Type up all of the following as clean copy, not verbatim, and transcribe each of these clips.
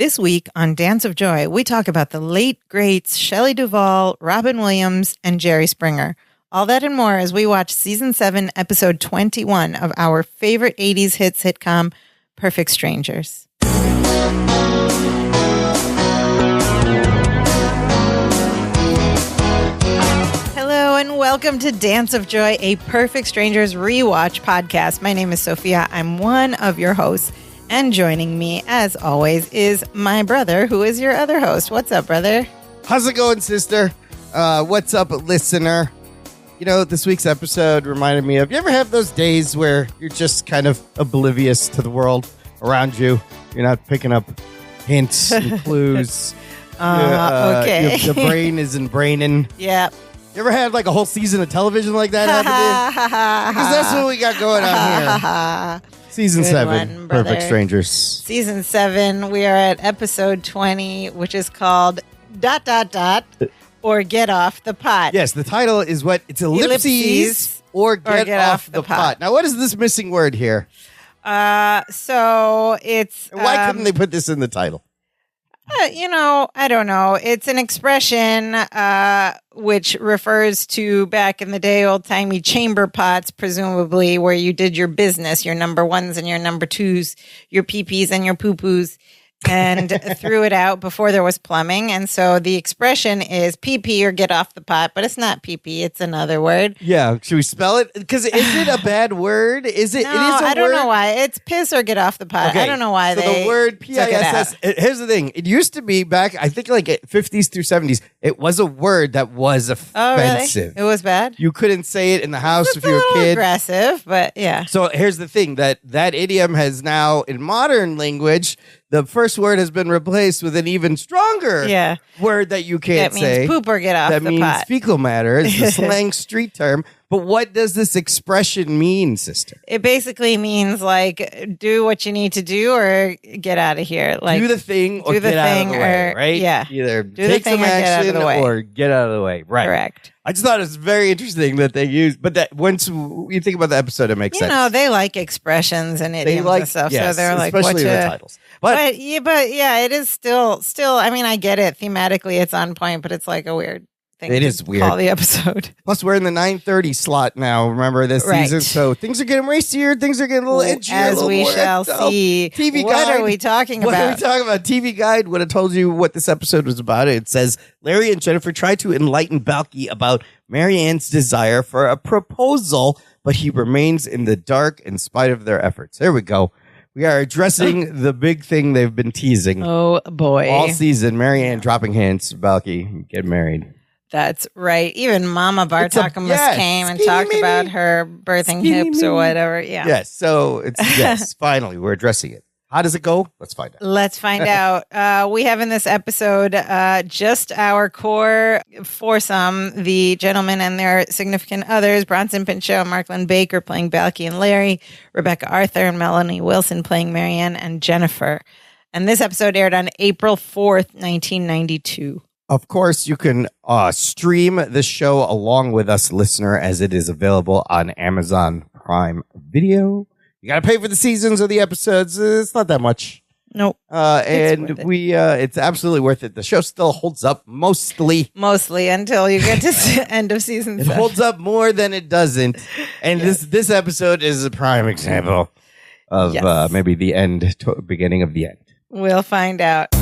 This week on Dance of Joy, we talk about the late greats Shelly DuVall, Robin Williams, and Jerry Springer. All that and more as we watch Season 7, Episode 21 of our favorite 80s hit sitcom, Perfect Strangers. Hello and welcome to Dance of Joy, a Perfect Strangers rewatch podcast. My name is Sophia. I'm one of your hosts. And joining me, as always, is my brother, who is your other host. What's up, brother? How's it going, sister? What's up, listener? You know, this week's episode reminded me of, you ever have those days where you're just kind of oblivious to the world around you? You're not picking up hints and clues. Okay. The brain isn't braining. Yeah. You ever had like a whole season of television like that happen to you? Because that's what we got going on here. Season Good 7, one, Perfect Strangers. Season 7, we are at episode 20, which is called ... or Get Off the Pot. Yes, the title is what? It's ellipses or Get Off the Pot. Now, what is this missing word here? So it's... Why couldn't they put this in the title? I don't know. It's an expression which refers to back in the day, old-timey chamber pots, presumably, where you did your business, your number ones and your number twos, your pee-pees and your poo-poos, and threw it out before there was plumbing. And so the expression is pee-pee or get off the pot, but it's not pee-pee. It's another word. Yeah. Should we spell it? Because is it a bad word? Is it? No, it is a I don't word? know why. It's piss or get off the pot. Okay. I don't know why so they the word took it out. PISS, here's the thing. It used to be back, I think like 50s through 70s, it was a word that was offensive. Oh, really? It was bad? You couldn't say it in the house if It's you were a kid. aggressive, but yeah. So here's the thing, that idiom has now, in modern language, the first word has been replaced with an even stronger word that you can't say. That means poop or get off the pot. That means fecal matter. It's a slang street term. But what does this expression mean, sister? It basically means like do what you need to do or get out of here. Like do the thing or get out of the way, right? Yeah. Either do take the thing some action or get out of the way. Right. Correct. I just thought it was very interesting that they used, but that once you think about the episode, it makes sense. You know, they like expressions and idioms and stuff, yes, so they're like, especially the titles. But yeah, it is still. I mean, I get it thematically, it's on point, but it's like a weird thing. It is weird. Call the episode. Plus, we're in the 9:30 slot now. Remember this season, so things are getting racier. Things are getting a little edgier, as we shall see. TV what Guide. Are we talking about? What are we talking about? TV Guide would have told you what this episode was about. It says Larry and Jennifer try to enlighten Balky about Marianne's desire for a proposal, but he remains in the dark in spite of their efforts. There we go. We are addressing the big thing they've been teasing. Oh, boy. All season, Marianne dropping hints, Balky, get married. That's right. Even Mama Bartakamus came and talked about her birthing hips or whatever. Yeah. Yes. So it's finally we're addressing it. How does it go? Let's find out. Let's find out. We have in this episode just our core foursome, the gentlemen and their significant others, Bronson Pinchot and Marklyn Baker playing Balky and Larry, Rebecca Arthur and Melanie Wilson playing Marianne and Jennifer. And this episode aired on April 4th, 1992. Of course, you can stream the show along with us, listener, as it is available on Amazon Prime Video. You got to pay for the seasons or the episodes. It's not that much. Nope. And it's absolutely worth it. The show still holds up mostly until you get to the end of season 7. It holds up more than it doesn't. And this episode is a prime example of maybe the end, beginning of the end. We'll find out.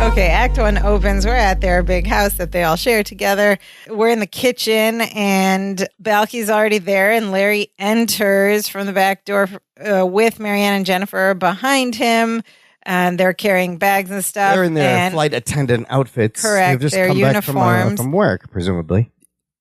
Okay, Act 1 opens. We're at their big house that they all share together. We're in the kitchen, and Balky's already there, and Larry enters from the back door with Marianne and Jennifer behind him, and they're carrying bags and stuff. They're in their flight attendant outfits. Correct, They've just their come uniforms. back from work, presumably.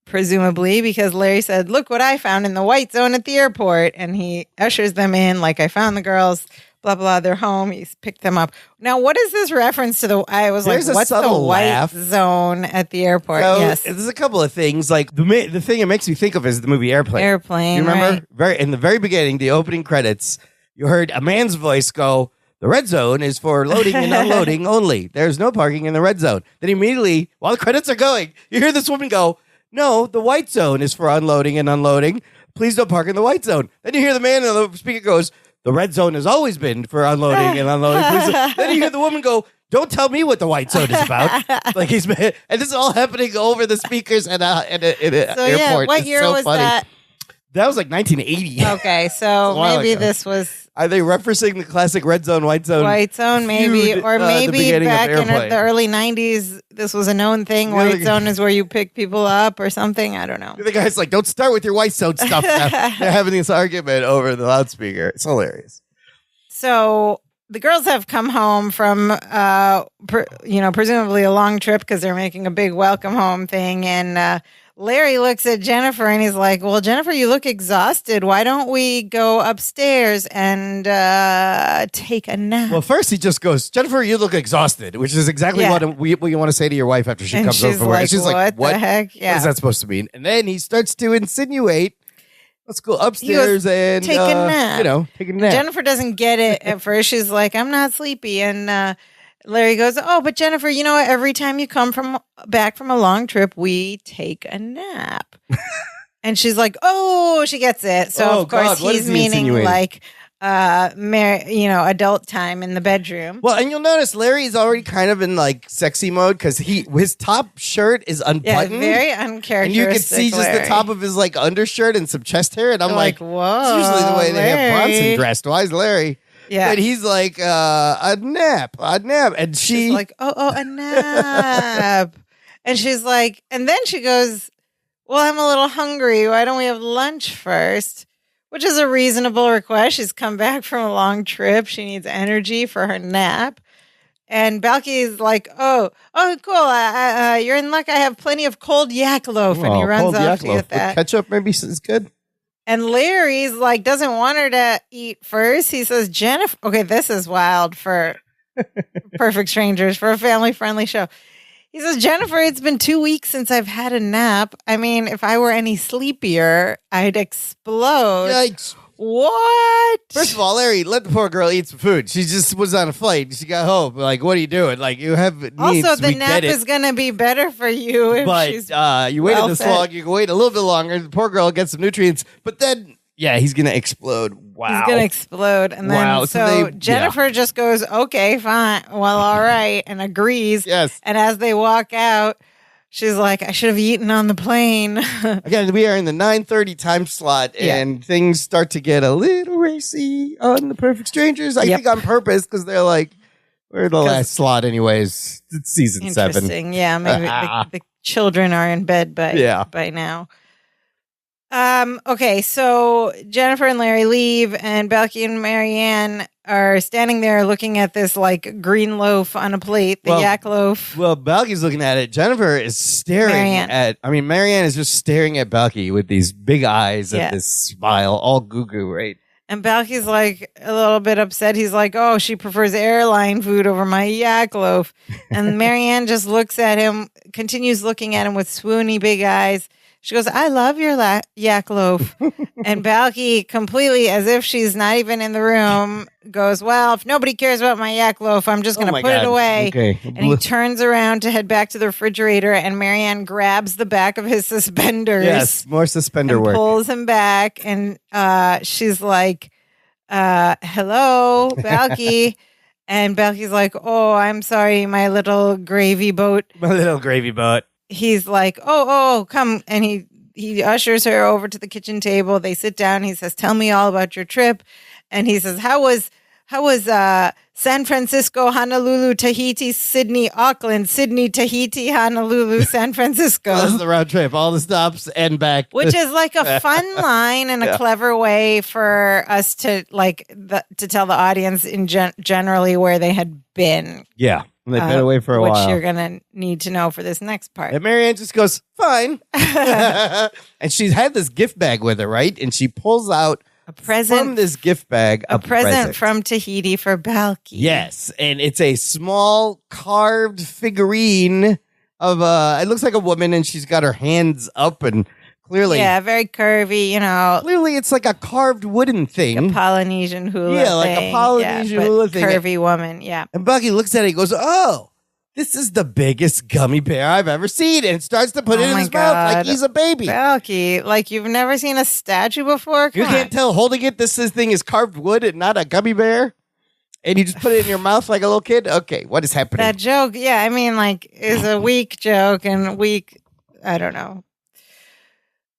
Presumably, because Larry said, "Look what I found in the white zone at the airport," and he ushers them in like, "I found the girls." Blah, blah, they're home. He's picked them up. Now, what is this reference to There's like, what's the white zone at the airport? So, yes. There's a couple of things. Like, the thing it makes me think of is the movie Airplane. Airplane, you remember? In the very beginning, the opening credits, you heard a man's voice go, "The red zone is for loading and unloading only. There's no parking in the red zone." Then immediately, while the credits are going, you hear this woman go, "No, the white zone is for unloading and unloading. Please don't park in the white zone." Then you hear the man in the speaker goes, the red zone has always been for unloading and unloading. Then you hear the woman go, don't tell me what the white zone is about. Like and this is all happening over the speakers at an airport. What year was that? That was like 1980. Okay, so maybe this was... Are they referencing the classic red zone, white zone? White zone, maybe. Or maybe back in the early 90s, this was a known thing. White zone is where you pick people up or something. I don't know. The guy's like, don't start with your white zone stuff. They're having this argument over the loudspeaker. It's hilarious. So the girls have come home from, presumably a long trip because they're making a big welcome home thing. And Larry looks at Jennifer and he's like, well, Jennifer, you look exhausted. Why don't we go upstairs and take a nap? Well, first he just goes, Jennifer, you look exhausted, which is exactly what you want to say to your wife after she comes over from work. She's like, what the heck? Yeah. What is that supposed to mean? And then he starts to insinuate, let's go upstairs and take a nap. Take a nap. Jennifer doesn't get it at first. She's like, I'm not sleepy. And Larry goes, oh, but Jennifer, you know, every time you come back from a long trip, we take a nap. And she's like, oh, she gets it. So, of course, he's meaning like, adult time in the bedroom. Well, and you'll notice Larry's already kind of in like sexy mode because his top shirt is unbuttoned. Yeah, very uncharacteristic. And you can see just the top of his like undershirt and some chest hair. And I'm like, whoa. It's usually the way they have Bronson dressed. Why is Larry? Yeah. But he's like, a nap. And she's like, a nap. And she's like, and then she goes, well, I'm a little hungry. Why don't we have lunch first? Which is a reasonable request. She's come back from a long trip. She needs energy for her nap. And Balky's like, oh, cool. You're in luck. I have plenty of cold yak loaf. And he runs off to get that. With ketchup maybe is good. And Larry's like, doesn't want her to eat first. He says, Jennifer, okay, this is wild for Perfect Strangers, for a family-friendly show. He says, Jennifer, it's been 2 weeks since I've had a nap. I mean, if I were any sleepier, I'd explode. Yikes. What? First of all, Larry, let the poor girl eat some food. She just was on a flight. She got home. Like, what are you doing? Like, you have needs. Also, the nap is going to be better for you if she's you waited this long. You can wait a little bit longer. The poor girl gets some nutrients. But then, he's going to explode. Wow. He's going to explode. And then, so Jennifer just goes, okay, fine. Well, all right. And agrees. Yes. And as they walk out, she's like, I should have eaten on the plane. Again, we are in the 9:30 time slot, and things start to get a little racy on the Perfect Strangers. I think on purpose, because they're like, we're the last slot anyways. It's season 7. Interesting. Yeah, maybe the children are in bed by now. Okay, so Jennifer and Larry leave, and Balky and Marianne are standing there looking at this like green loaf on a plate, the yak loaf. Well, Balky's looking at it. Jennifer is staring Marianne is just staring at Balky with these big eyes and this smile, all goo-goo, right? And Balky's like a little bit upset. He's like, oh, she prefers airline food over my yak loaf. And Marianne just looks at him, continues looking at him with swoony big eyes. She goes, I love your yak loaf. And Balky, completely as if she's not even in the room, goes, well, if nobody cares about my yak loaf, I'm just going to put it away. Okay. And he turns around to head back to the refrigerator, and Marianne grabs the back of his suspenders. Yes, more suspender work. Pulls him back, and she's like, hello, Balky. And Balky's like, oh, I'm sorry, my little gravy boat. My little gravy boat. He's like, oh, come. And he ushers her over to the kitchen table. They sit down. He says, tell me all about your trip. And he says, how was San Francisco, Honolulu, Tahiti, Sydney, Auckland, Sydney, Tahiti, Honolulu, San Francisco. That's the round trip, all the stops and back. Which is like a fun line and a clever way for us to to tell the audience in generally where they had been. Yeah. They've been away for a while. Which you're going to need to know for this next part. And Marianne just goes, fine. And she's had this gift bag with her, right? And she pulls out a present from this gift bag. A present from Tahiti for Balky. Yes. And it's a small carved figurine of it looks like a woman, and she's got her hands up and clearly. Yeah, very curvy, Clearly it's like a carved wooden thing. Like a Polynesian hula like a Polynesian hula thing. Curvy woman, yeah. And Balky looks at it and goes, oh, this is the biggest gummy bear I've ever seen. And starts to put it in his mouth like he's a baby. Balky, like you've never seen a statue before? You can't tell holding it. This thing is carved wood and not a gummy bear. And you just put it in your mouth like a little kid? Okay, what is happening? That joke, yeah, I mean, like, is a weak joke and weak, I don't know.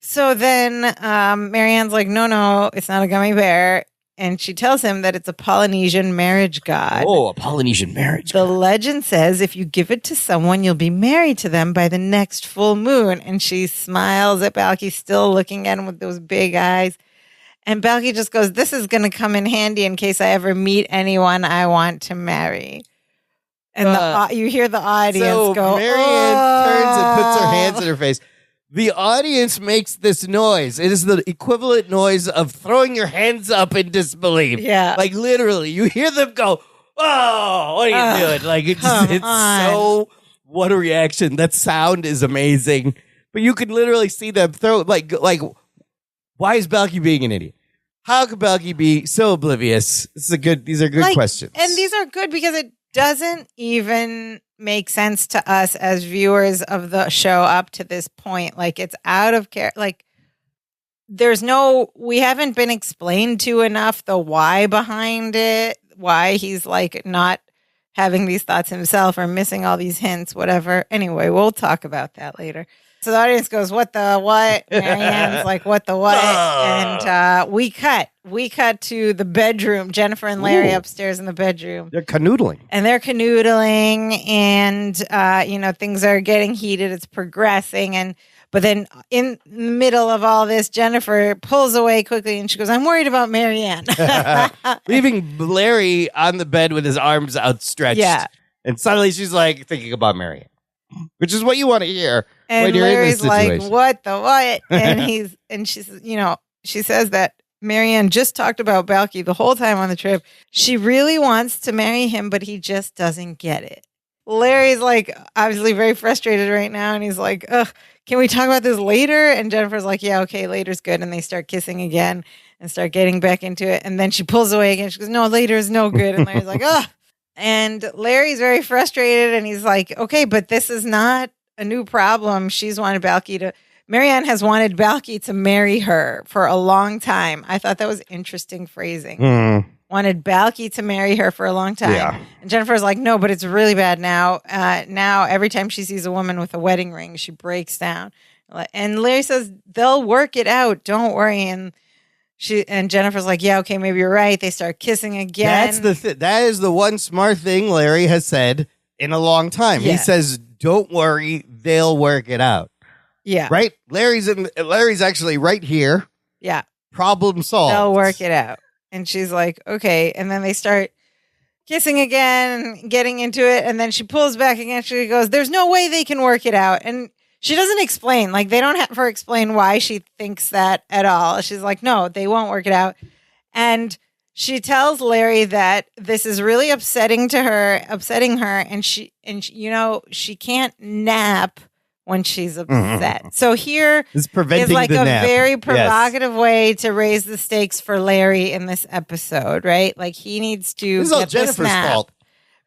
So then Marianne's like, no, it's not a gummy bear. And she tells him that it's a Polynesian marriage god. Oh, a Polynesian marriage god. The legend says if you give it to someone, you'll be married to them by the next full moon. And she smiles at Balky, still looking at him with those big eyes. And Balky just goes, this is going to come in handy in case I ever meet anyone I want to marry. And you hear the audience go, Marianne turns and puts her hands in her face. The audience makes this noise. It is the equivalent noise of throwing your hands up in disbelief. Yeah. Like literally, you hear them go, oh, what are you doing? Like it's so, what a reaction. That sound is amazing. But you can literally see them throw, like, why is Balky being an idiot? How could Balky be so oblivious? These are good questions. And these are good because it doesn't even make sense to us as viewers of the show up to this point. Like, it's out of care. Like, we haven't been explained to enough the why behind it, why he's like not having these thoughts himself or missing all these hints, whatever. Anyway, we'll talk about that later. So the audience goes, what the what? Marianne's like, what the what? And we cut to the bedroom. Jennifer and Larry upstairs in the bedroom. They're canoodling. And things are getting heated. It's progressing. But then in the middle of all this, Jennifer pulls away quickly and she goes, I'm worried about Marianne. Leaving Larry on the bed with his arms outstretched. Yeah. And suddenly she's like thinking about Marianne. Which is what you want to hear. And Larry's like, what the what? And she says that Marianne just talked about Balky the whole time on the trip. She really wants to marry him, but he just doesn't get it. Larry's like obviously very frustrated right now. And he's like, ugh, can we talk about this later? And Jennifer's like, yeah, okay, later's good. And they start kissing again and start getting back into it. And then she pulls away again. She goes, no, later is no good. And Larry's like, ugh. And Larry's very frustrated, and he's like, okay, but this is not a new problem. Marianne has wanted Balky to marry her for a long time. I thought that was interesting phrasing. Wanted Balky to marry her for a long time. Yeah. And Jennifer's like, no, but it's really bad now. Now, every time she sees a woman with a wedding ring, she breaks down. And Larry says, they'll work it out. Don't worry. And Jennifer's like, yeah, okay, maybe you're right. They start kissing again. That is the one smart thing Larry has said in a long time. Yeah. He says, don't worry, they'll work it out. Yeah. Right? Larry's actually right here. Yeah. Problem solved. They'll work it out. And she's like, okay. And then they start kissing again, getting into it. And then she pulls back again. She goes, there's no way they can work it out. And she doesn't explain. Like, they don't have her explain why she thinks that at all. She's like, no, they won't work it out. And she tells Larry that this is really upsetting her. And she can't nap when she's upset. Mm-hmm. So here is like a very provocative way to raise the stakes for Larry in this episode, right? Like, he needs to this is all Jennifer's fault.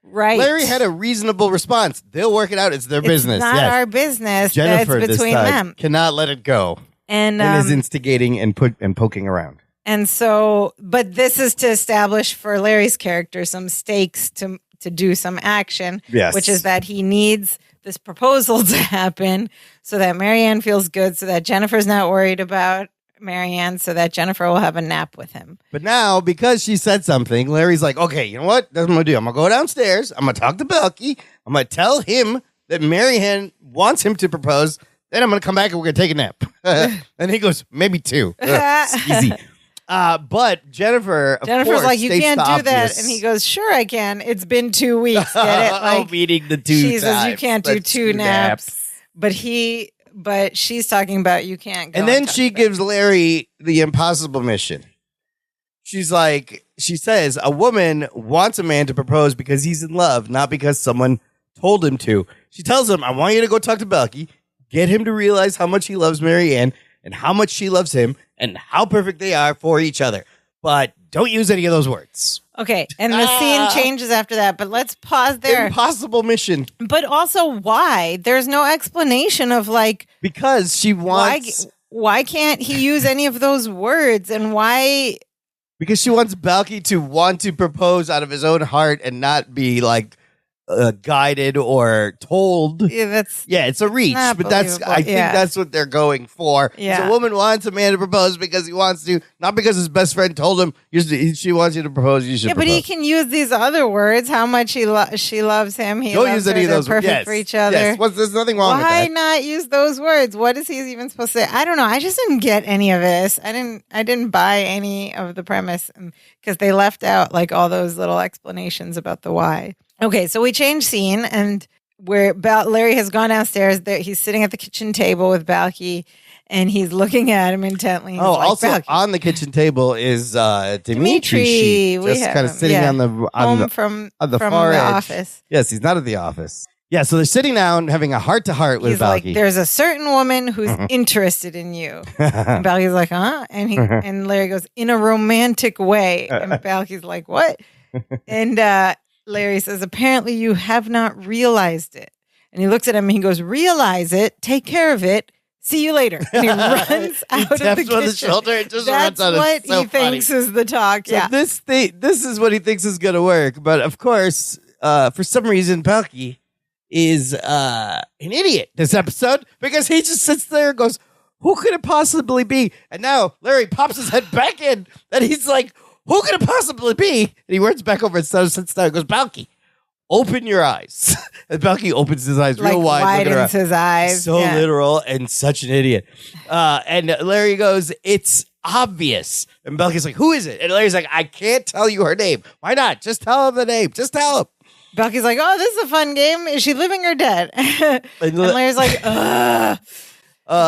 Right. Larry had a reasonable response. They'll work it out. It's their business. It's not our business. Jennifer that's between them. Cannot let it go. And is instigating and poking around. And so, but this is to establish for Larry's character some stakes to do some action. Yes. Which is that he needs this proposal to happen so that Marianne feels good, so that Jennifer's not worried about Marianne, so that Jennifer will have a nap with him. But now, because she said something, Larry's like, okay, you know what? That's what I'm going to do. I'm going to go downstairs. I'm going to talk to Balky. I'm going to tell him that Marianne wants him to propose. Then I'm going to come back and we're going to take a nap. And he goes, maybe 2. Easy. But Jennifer's like, you can't do that. And he goes, sure I can. It's been 2 weeks. Get it? Like, meeting the 2 she says you can't do 2 naps. But she's talking about you can't go. And then she gives Larry the impossible mission. She says, a woman wants a man to propose because he's in love, not because someone told him to. She tells him, I want you to go talk to Balky, get him to realize how much he loves Marianne and how much she loves him and how perfect they are for each other. But don't use any of those words. Okay, and the scene changes after that, but let's pause there. Impossible mission. But also, why? There's no explanation of like because she wants. Why can't he use any of those words, and why? Because she wants Balky to want to propose out of his own heart and not be like guided or told. Yeah, it's a reach, but I think that's what they're going for. Yeah. So a woman wants a man to propose because he wants to, not because his best friend told him she wants you to propose. You should. Yeah, but he can use these other words. How much she loves him. He Don't loves use her. any of They're those. perfect for each other. Yes. There's nothing wrong with that. Why not use those words? What is he even supposed to say? I don't know. I just didn't get any of this. I didn't buy any of the premise because they left out like all those little explanations about the why. Okay, so we change scene, and where Larry has gone downstairs. He's sitting at the kitchen table with Balky, and he's looking at him intently. Also Balky. on the kitchen table is Dimitri. Just kind of sitting on the from the far office. Yes, he's not at the office. Yeah, so they're sitting down having a heart-to-heart with Balky. Like, there's a certain woman who's interested in you. And Balky's like, huh? And and Larry goes, in a romantic way. And Balky's like, what? And Larry says, apparently you have not realized it. And he looks at him and he goes, realize it, take care of it, see you later. And he runs out of the kitchen. On the shoulder and just That's runs out. what he thinks is the talk. So this is what he thinks is going to work. But of course, for some reason, Balky is an idiot this episode because he just sits there and goes, who could it possibly be? And now Larry pops his head back in and he's like, who could it possibly be? And he runs back over and sits down and goes, Balky, open your eyes. And Balky opens his eyes real wide. Widens his eyes. So literal and such an idiot. And Larry goes, it's obvious. And Balky's like, who is it? And Larry's like, I can't tell you her name. Why not? Just tell him the name. Just tell him. Balky's like, oh, this is a fun game. Is she living or dead? And Larry's like, ugh.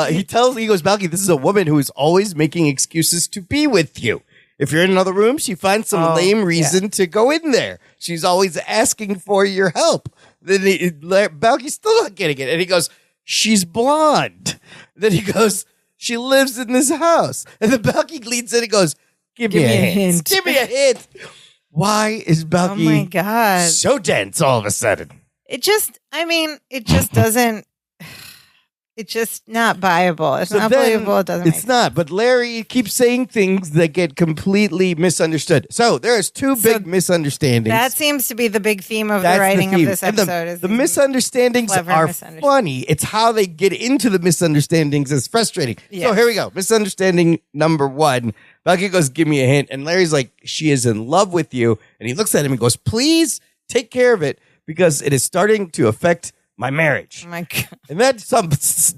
He goes, Balky, this is a woman who is always making excuses to be with you. If you're in another room, she finds some lame reason to go in there. She's always asking for your help. Then Balky's still not getting it. And he goes, she's blonde. Then he goes, she lives in this house. And then Balky leans in and goes, give me a hint. Give me a hint. Why is Balky so dense all of a sudden? It just doesn't. It's just not viable. It's not believable. It doesn't. It's not. But Larry keeps saying things that get completely misunderstood. So there's two big misunderstandings. That seems to be the big theme of the writing of this episode. The misunderstandings are funny. It's how they get into the misunderstandings is frustrating. Yes. So here we go. Misunderstanding number one. Balky goes, give me a hint. And Larry's like, she is in love with you. And he looks at him and goes, please take care of it because it is starting to affect my marriage. Oh my God. And that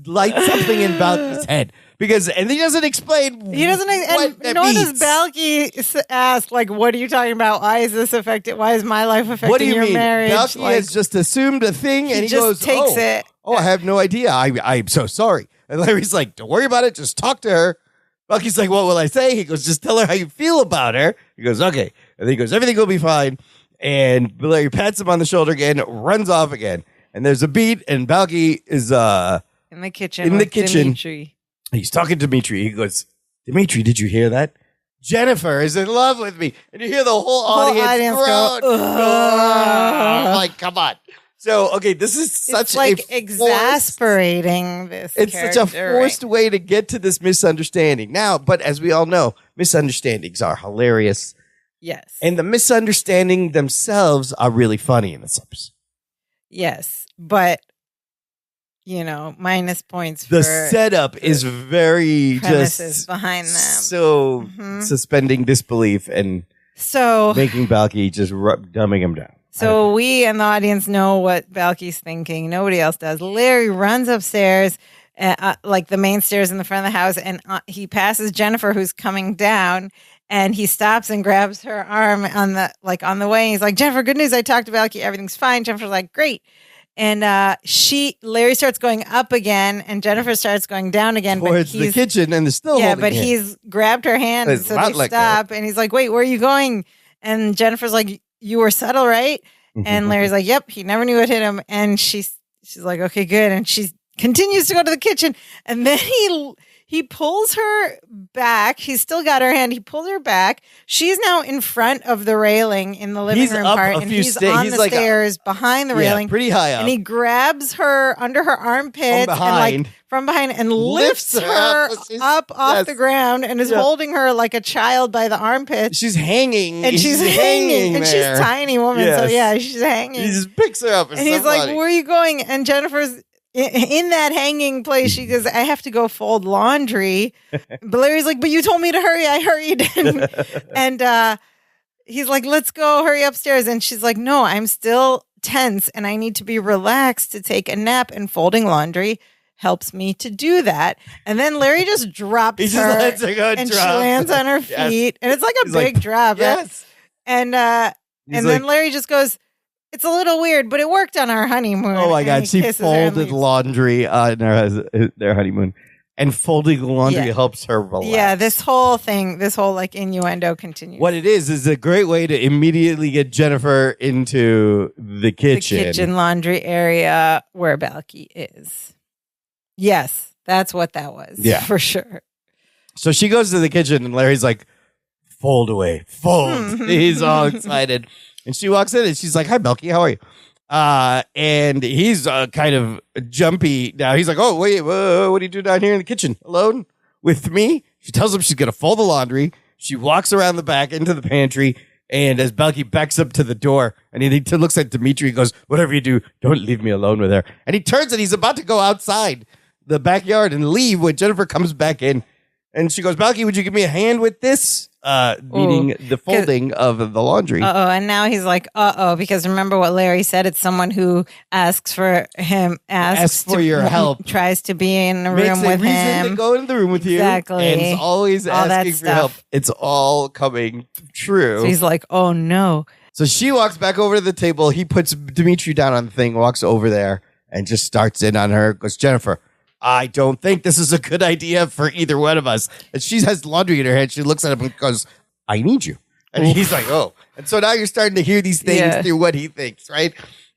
lights something in Balky's head. And he doesn't explain. He doesn't, and nor does Balky ask, like, what are you talking about? Why is this affected? Why is my life affecting your marriage? Balky has just assumed a thing and he goes, takes it. Oh, I have no idea. I'm so sorry. And Larry's like, don't worry about it. Just talk to her. Balky's like, what will I say? He goes, just tell her how you feel about her. He goes, okay. And then he goes, everything will be fine. And Larry pats him on the shoulder again, runs off again. And there's a beat, and Balky is in the kitchen. Dimitri. He's talking to Dimitri. He goes, Dimitri, did you hear that? Jennifer is in love with me. And you hear the whole audience groan. I'm like, come on. So, okay, this is such exasperating. It's such a forced way to get to this misunderstanding. Now, but as we all know, misunderstandings are hilarious. Yes. And the misunderstanding themselves are really funny in this episode. Yes, but, minus points for the setup is very premises behind them. So suspending disbelief and making Balky just dumbing him down. So we and the audience know what Balky's thinking. Nobody else does. Larry runs upstairs, like the main stairs in the front of the house, and he passes Jennifer, who's coming down. And he stops and grabs her arm on the way. He's like, Jennifer, good news. I talked to Balky. Everything's fine. Jennifer's like, great. And Larry starts going up again, and Jennifer starts going down again. Towards the kitchen, and they're still holding but he's grabbed her hand, so they stop. And he's like, wait, where are you going? And Jennifer's like, you were subtle, right? And Larry's like, yep, he never knew what hit him. And she's like, okay, good. And she continues to go to the kitchen. And then He pulls her back. He's still got her hand. He pulls her back. She's now in front of the railing in the living room part, and he's on the stairs behind the railing, pretty high up. And he grabs her under her armpits from behind and lifts her up off the ground and is holding her like a child by the armpit. She's hanging. And she's hanging. And she's a tiny woman. Yes. So yeah, she's hanging. He just picks her up. And he's like, where are you going? And Jennifer's in that hanging place. She goes, I have to go fold laundry. But Larry's like, but you told me to hurry. I hurried. And he's like, let's go, hurry upstairs. And she's like, no, I'm still tense and I need to be relaxed to take a nap, and folding laundry helps me to do that. And then Larry just drops her, lets her go and she lands on her feet. And it's like a big drop. Yes. And then Larry just goes, it's a little weird, but it worked on our honeymoon. Oh my God. She folded laundry on their honeymoon. And folding laundry helps her relax. Yeah, this whole like innuendo continues. What it is a great way to immediately get Jennifer into the kitchen. The kitchen laundry area where Balky is. Yes, that's what that was. Yeah. For sure. So she goes to the kitchen and Larry's like, fold away, fold. He's all excited. And she walks in and she's like, hi, Balky, how are you? And he's kind of jumpy now. He's like, oh, wait, what do you do down here in the kitchen? Alone with me? She tells him she's going to fold the laundry. She walks around the back into the pantry. And as Balky backs up to the door and he looks at Dimitri and goes, whatever you do, don't leave me alone with her. And he turns and he's about to go outside the backyard and leave when Jennifer comes back in. And she goes, Balky, would you give me a hand with this? Meaning the folding of the laundry. And now he's like, because remember what Larry said? It's someone who asks for your help, tries to be in the room with him. To go in the room with you. Exactly. And is always asking for help. It's all coming true. So he's like, oh no. So she walks back over to the table. He puts Dimitri down on the thing, walks over there, and just starts in on her. Goes, Jennifer, I don't think this is a good idea for either one of us. And she has laundry in her hand. She looks at him and goes, I need you. And he's like, oh. And so now you're starting to hear these things through what he thinks, right?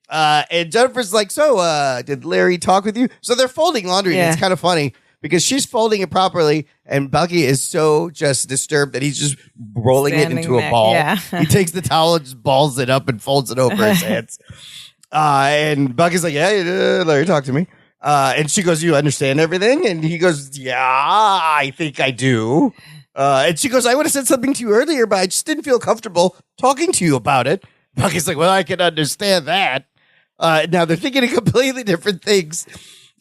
And Jennifer's like, so did Larry talk with you? So they're folding laundry. And it's kind of funny because she's folding it properly. And Balky is so just disturbed that he's just rolling it into a ball. Yeah. He takes the towel and just balls it up and folds it over his hands. And Balky's like, yeah, Larry talked to me. And she goes, you understand everything? And he goes, yeah, I think I do. And she goes, I would have said something to you earlier, but I just didn't feel comfortable talking to you about it. Bucky's like, well, I can understand that. Now they're thinking of completely different things.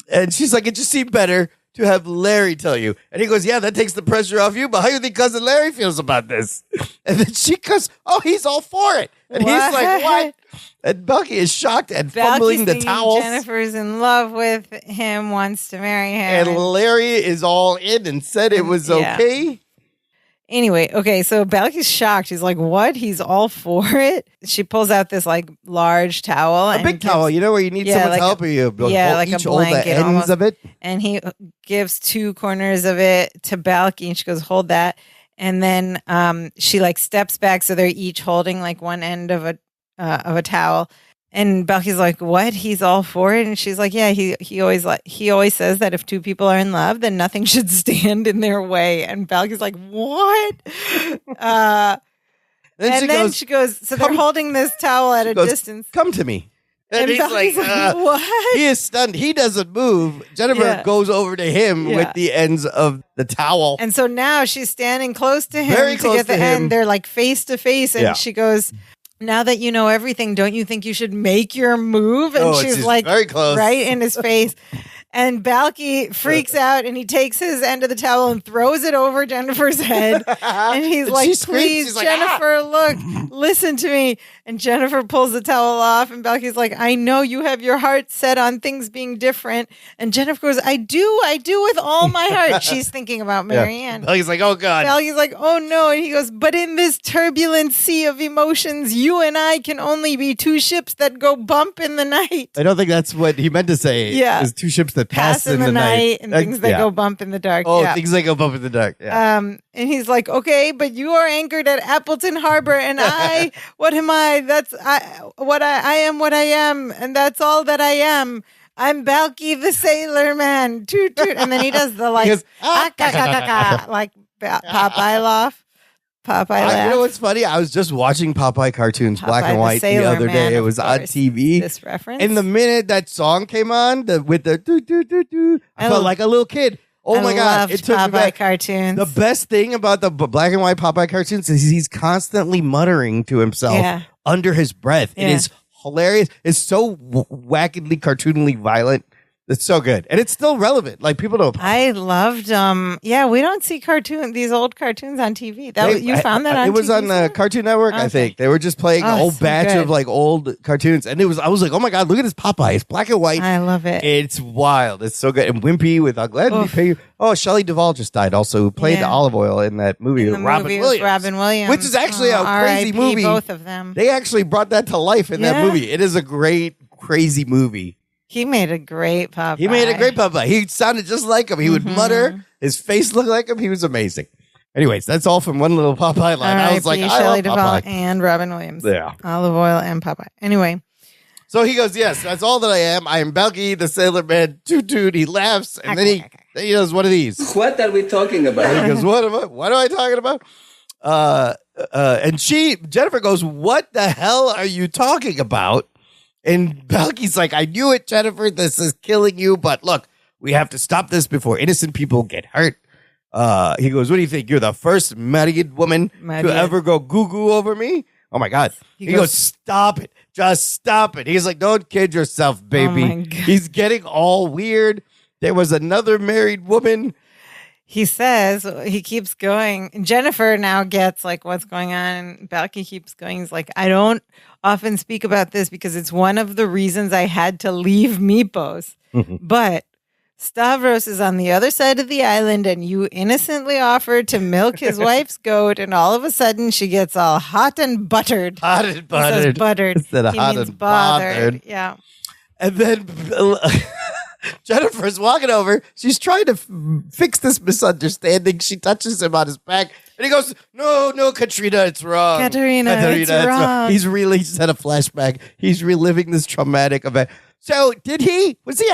And she's like, it just seemed better to have Larry tell you. And he goes, yeah, that takes the pressure off you, but how do you think Cousin Larry feels about this? And then she goes, oh, he's all for it. And he's like, what? And Balky is shocked and fumbling the towels. Jennifer's in love with him, wants to marry him. And Larry is all in and said it was okay. Anyway, okay, so Balky's shocked. He's like, what? He's all for it? She pulls out this, like, large towel. A big towel, you know, where you need someone's help or you like each a blanket hold the ends almost. of it. And he gives 2 corners of it to Balky, and she goes, hold that. And then she, like, steps back, so they're each holding, like, one end of a towel. And Balky's like, what? He's all for it? And she's like, yeah, he always says that if 2 people are in love, then nothing should stand in their way. And Balky's like, what? Then she goes, so they're holding this towel at a distance. Come to me. And he's like, what? He is stunned. He doesn't move. Jennifer goes over to him with the ends of the towel. And so now she's standing close to him to get the end. They're like face to face. And she goes, now that you know everything, don't you think you should make your move? And she's like, very close, right in his face. And Balky freaks out and he takes his end of the towel and throws it over Jennifer's head. And he's like, please, Jennifer, look, listen to me. And Jennifer pulls the towel off and Balky's like, I know you have your heart set on things being different. And Jennifer goes, I do with all my heart. She's thinking about Marianne. Balky's like, oh God. Balky's like, oh no. And he goes, but in this turbulent sea of emotions, you and I can only be 2 ships that go bump in the night. I don't think that's what he meant to say. Yeah. Is 2 ships that pass in the night. And things that go bump in the dark. Oh, things that go bump in the dark. Yeah. And he's like, okay, but you are anchored at Appleton Harbor and I, what am I? I am what I am. And that's all that I am. I'm Balky the Sailor Man. Toot, toot. And then he does the like, like Popeye laugh. Popeye laugh. You know what's funny? I was just watching Popeye cartoons, black and white, the other day. It was on TV. This reference. And the minute that song came on, with the doo doo doo doo, I felt like a little kid. Oh my God! It took Popeye cartoons. The best thing about the black and white Popeye cartoons is he's constantly muttering to himself under his breath. It is hilarious. It's so wackedly, cartoonily violent. It's so good. And it's still relevant. Like, people don't. I loved, we don't see these old cartoons on TV. You found that on TV? It was on the Cartoon Network, I think. They were just playing a whole batch of, like, old cartoons. And I was like, oh my God, look at this Popeye. It's black and white. I love it. It's wild. It's so good. And Wimpy with Shelly DuVall just died also, who played the olive oil in that movie with Robin Williams. Which is actually a crazy movie. Both of them. They actually brought that to life in that movie. It is a great, crazy movie. He made a great Popeye. He sounded just like him. He would mutter. His face looked like him. He was amazing. Anyways, that's all from one little Popeye line. I was like, I love Popeye. And Robin Williams. Yeah. Olive oil and Popeye. Anyway. So he goes, yes, that's all that I am. I am Balky, the Sailor Man. Toot toot. He laughs. And then he does one of these. What are we talking about? He goes, what am I talking about? And Jennifer goes, what the hell are you talking about? And Balky's like, I knew it, Jennifer. This is killing you. But look, we have to stop this before innocent people get hurt. He goes, what do you think? You're the first married woman to ever go goo-goo over me? Oh, my God. He goes, stop it. Just stop it. He's like, don't kid yourself, baby. Oh, he's getting all weird. There was another married woman. He says, he keeps going. Jennifer now gets like what's going on. Balky keeps going. He's like, I don't often speak about this because it's one of the reasons I had to leave Mypos. But Stavros is on the other side of the island and you innocently offered to milk his wife's goat and all of a sudden she gets all hot and buttered. Hot and buttered. He says buttered. Instead of hot and bothered. Yeah. And then Jennifer's walking over. She's trying to fix this misunderstanding. She touches him on his back. And he goes, no, Katrina, it's wrong. Katerina, it's wrong. He's had a flashback. He's reliving this traumatic event. So was he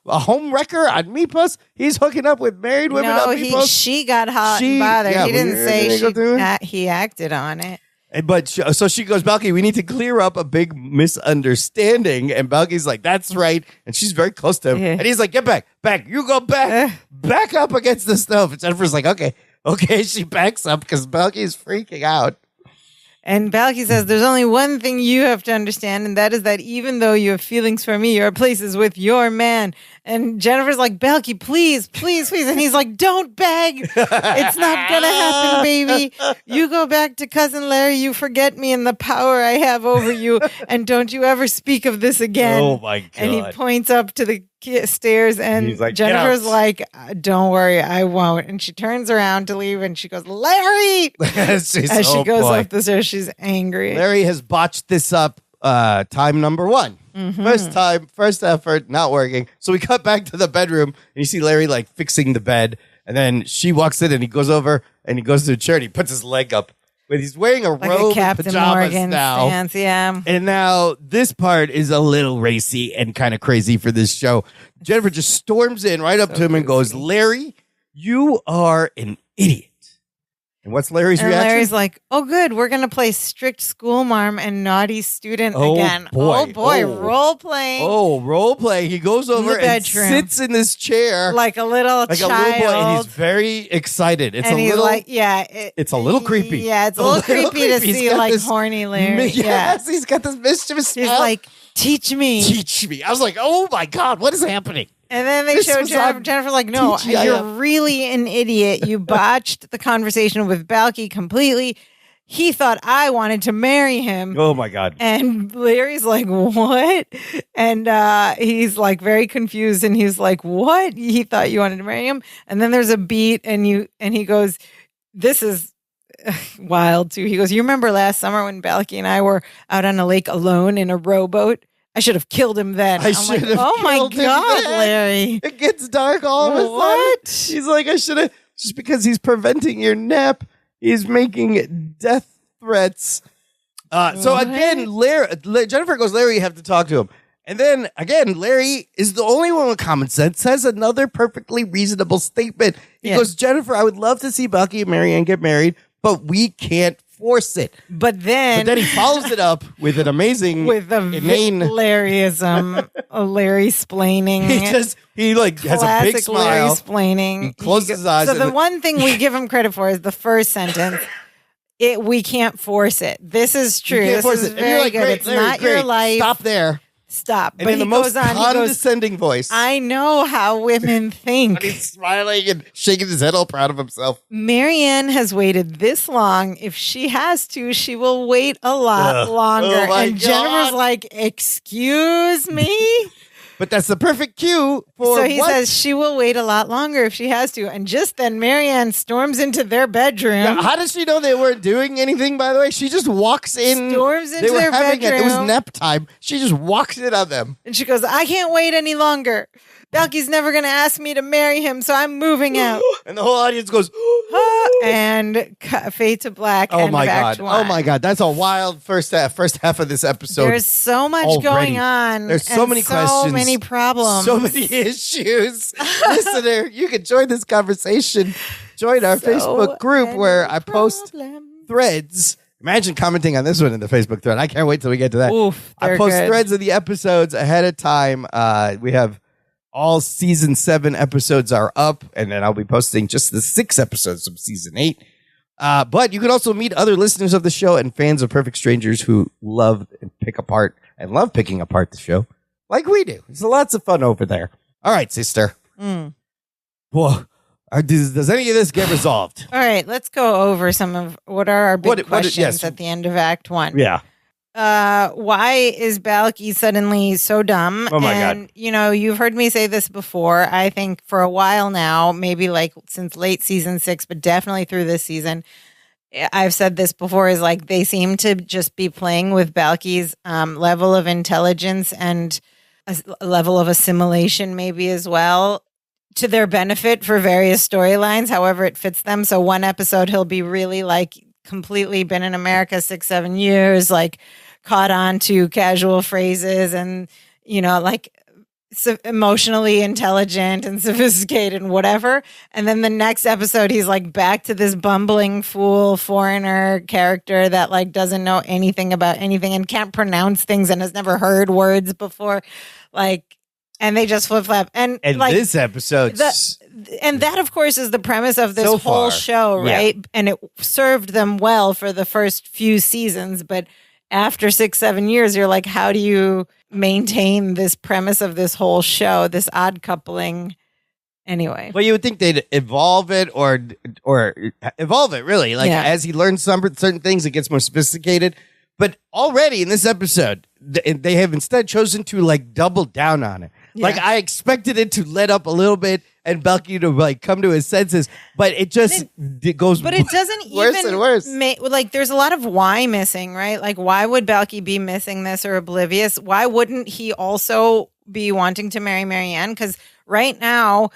a home wrecker on Mypos? He's hooking up with married women on Mypos? She got hot and bothered. He didn't say he acted on it. But so she goes, Balky, we need to clear up a big misunderstanding. And Balky's like, that's right. And she's very close to him. Yeah. And he's like, get back. You go back up against the stove. And Jennifer's like, okay. She backs up because Balky's freaking out. And Balky says, there's only one thing you have to understand, and that is that even though you have feelings for me, your place is with your man. And Jennifer's like, Balky, please. And he's like, don't beg. It's not going to happen, baby. You go back to Cousin Larry. You forget me and the power I have over you. And don't you ever speak of this again. Oh, my God. And he points up to the stairs and like, Jennifer's like, don't worry, I won't. And she turns around to leave and she goes, Larry! As she goes up the stairs, she's angry. Larry has botched this up time number one. Mm-hmm. First effort, not working. So we cut back to the bedroom and you see Larry like fixing the bed. And then she walks in and he goes over and he goes to the chair and he puts his leg up. But he's wearing a robe and pajamas now. Stance, yeah. And now this part is a little racy and kind of crazy for this show. Jennifer just storms in right up to him and goes, Larry, you are an idiot. And what's Larry's reaction? Larry's like, oh, good. We're going to play strict school marm and naughty student again. Boy. Oh, boy. Role playing. Oh, role play. He goes over and sits in this chair. Like a little child. A little boy. And he's very excited. It's it's a little creepy. Yeah, it's a little creepy to see like horny Larry. Yes, he's got this mischievous smile. He's like, teach me. I was like, oh my God, what is happening? And then they show Jennifer like, no, you're really an idiot. You botched the conversation with Balky completely. He thought I wanted to marry him. Oh, my God. And Larry's like, what? And he's like very confused. And he's like, what? He thought you wanted to marry him? And then there's a beat and he goes, this is wild too. He goes, you remember last summer when Balky and I were out on a lake alone in a rowboat? I should have killed him then. Oh my God, Larry. It gets dark all of a sudden. What? He's like, I should have, just because he's preventing your nap, he's making death threats. So again, Jennifer goes, Larry, you have to talk to him. And then, again, Larry is the only one with common sense, says another perfectly reasonable statement. He goes, Jennifer, I would love to see Bucky and Marianne get married, but we can't force it. But then he follows it up with an amazing, with a inane Larryism, a Larry splaining. He has a big smile. Larry splaining. He closes his eyes. So the one thing we give him credit for is the first sentence. We can't force it. This is true. This is very good. It's not your life. Stop there. Stop. And in the most condescending voice. I know how women think. And he's smiling and shaking his head all proud of himself. Marianne has waited this long. If she has to, she will wait a lot longer. And Jennifer's like, excuse me? But that's the perfect cue for So he says she will wait a lot longer if she has to. And just then Marianne storms into their bedroom. Yeah, how does she know they weren't doing anything, by the way? She just walks in. Storms into their bedroom. It was nap time. She just walks in on them. And she goes, I can't wait any longer. Balky's never going to ask me to marry him, so I'm moving out. And the whole audience goes, and fade to black. Oh my God. Act 1. Oh my God. That's a wild first half of this episode. There's so much going on. There's so many questions. So many problems. So many issues. Listener, you can join this conversation. Join our Facebook group where I post threads. Imagine commenting on this one in the Facebook thread. I can't wait till we get to that. Oof, I post threads of the episodes ahead of time. We have all season 7 episodes are up, and then I'll be posting just the 6 episodes from season 8. But you can also meet other listeners of the show and fans of Perfect Strangers who love picking apart the show like we do. It's lots of fun over there. All right, sister. Whoa. Does any of this get resolved? All right, let's go over some of what are our big questions at the end of Act 1. Yeah. Why is Balky suddenly so dumb? Oh my God. You've heard me say this before. I think for a while now, maybe like since late season 6, but definitely through this season, I've said this before, is like they seem to just be playing with Balky's level of intelligence and a level of assimilation maybe as well, to their benefit for various storylines, however it fits them. So one episode he'll be really like completely been in America 6-7 years, like caught on to casual phrases and, like emotionally intelligent and sophisticated and whatever. And then the next episode, he's like back to this bumbling fool foreigner character that like doesn't know anything about anything and can't pronounce things and has never heard words before. Like, and they just flip flop. And like this episode. And that, of course, is the premise of this whole show, right? Yeah. And it served them well for the first few seasons. But after 6-7 years, you're like, how do you maintain this premise of this whole show, this odd coupling? Anyway. Well, you would think they'd evolve it or evolve it, really. Like, as he learns certain things, it gets more sophisticated. But already in this episode, they have instead chosen to, like, double down on it. Yeah. Like, I expected it to let up a little bit and Balky to, like, come to his senses, but it just it goes but it doesn't worse even and worse. Like, there's a lot of why missing, right? Like, why would Balky be missing this or oblivious? Why wouldn't he also be wanting to marry Marianne? Because right now,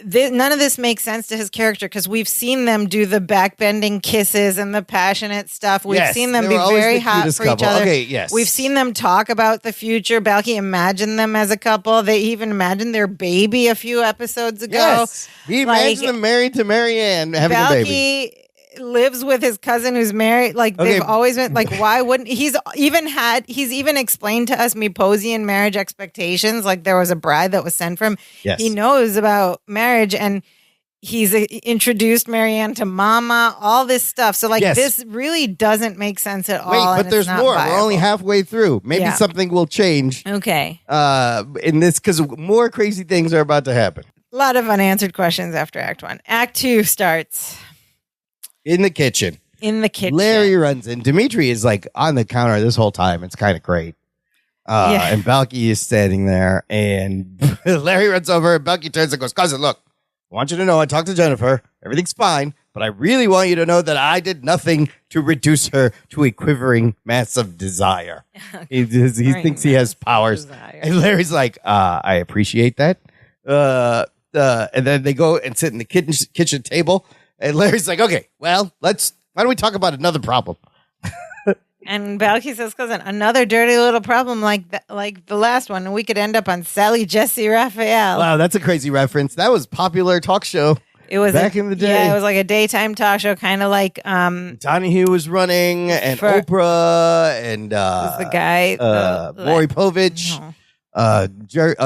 none of this makes sense to his character because we've seen them do the backbending kisses and the passionate stuff. We've seen them be very hot for each other. Okay, yes. We've seen them talk about the future. Balky imagined them as a couple. They even imagined their baby a few episodes ago. Yes. He imagined them married to Marianne having a baby. Lives with his cousin who's married. Like they've always been like, why wouldn't he's even explained to us Meposian marriage expectations. Like there was a bride that was sent from. Yes. He knows about marriage and he's introduced Marianne to Mama, all this stuff. So like this really doesn't make sense at all. Wait, but there's more. Viable. We're only halfway through. Maybe something will change. Okay. In this, because more crazy things are about to happen. A lot of unanswered questions after Act 1. Act 2 starts. In the kitchen. Larry runs in. Dimitri is like on the counter this whole time. It's kind of great. And Balky is standing there and Larry runs over and Balky turns and goes, cousin, look, I want you to know I talked to Jennifer. Everything's fine. But I really want you to know that I did nothing to reduce her to a quivering mass of desire. He thinks he has powers. And Larry's like, I appreciate that. And then they go and sit in the kitchen table. And Larry's like, okay, well, why don't we talk about another problem? And Balky says, cousin, another dirty little problem like the last one. And we could end up on Sally Jesse Raphael. Wow, that's a crazy reference. That was popular talk show. It was back in the day. Yeah, it was like a daytime talk show, kind of like Donahue was running, and Oprah, and was the guy, Maury Povich. No.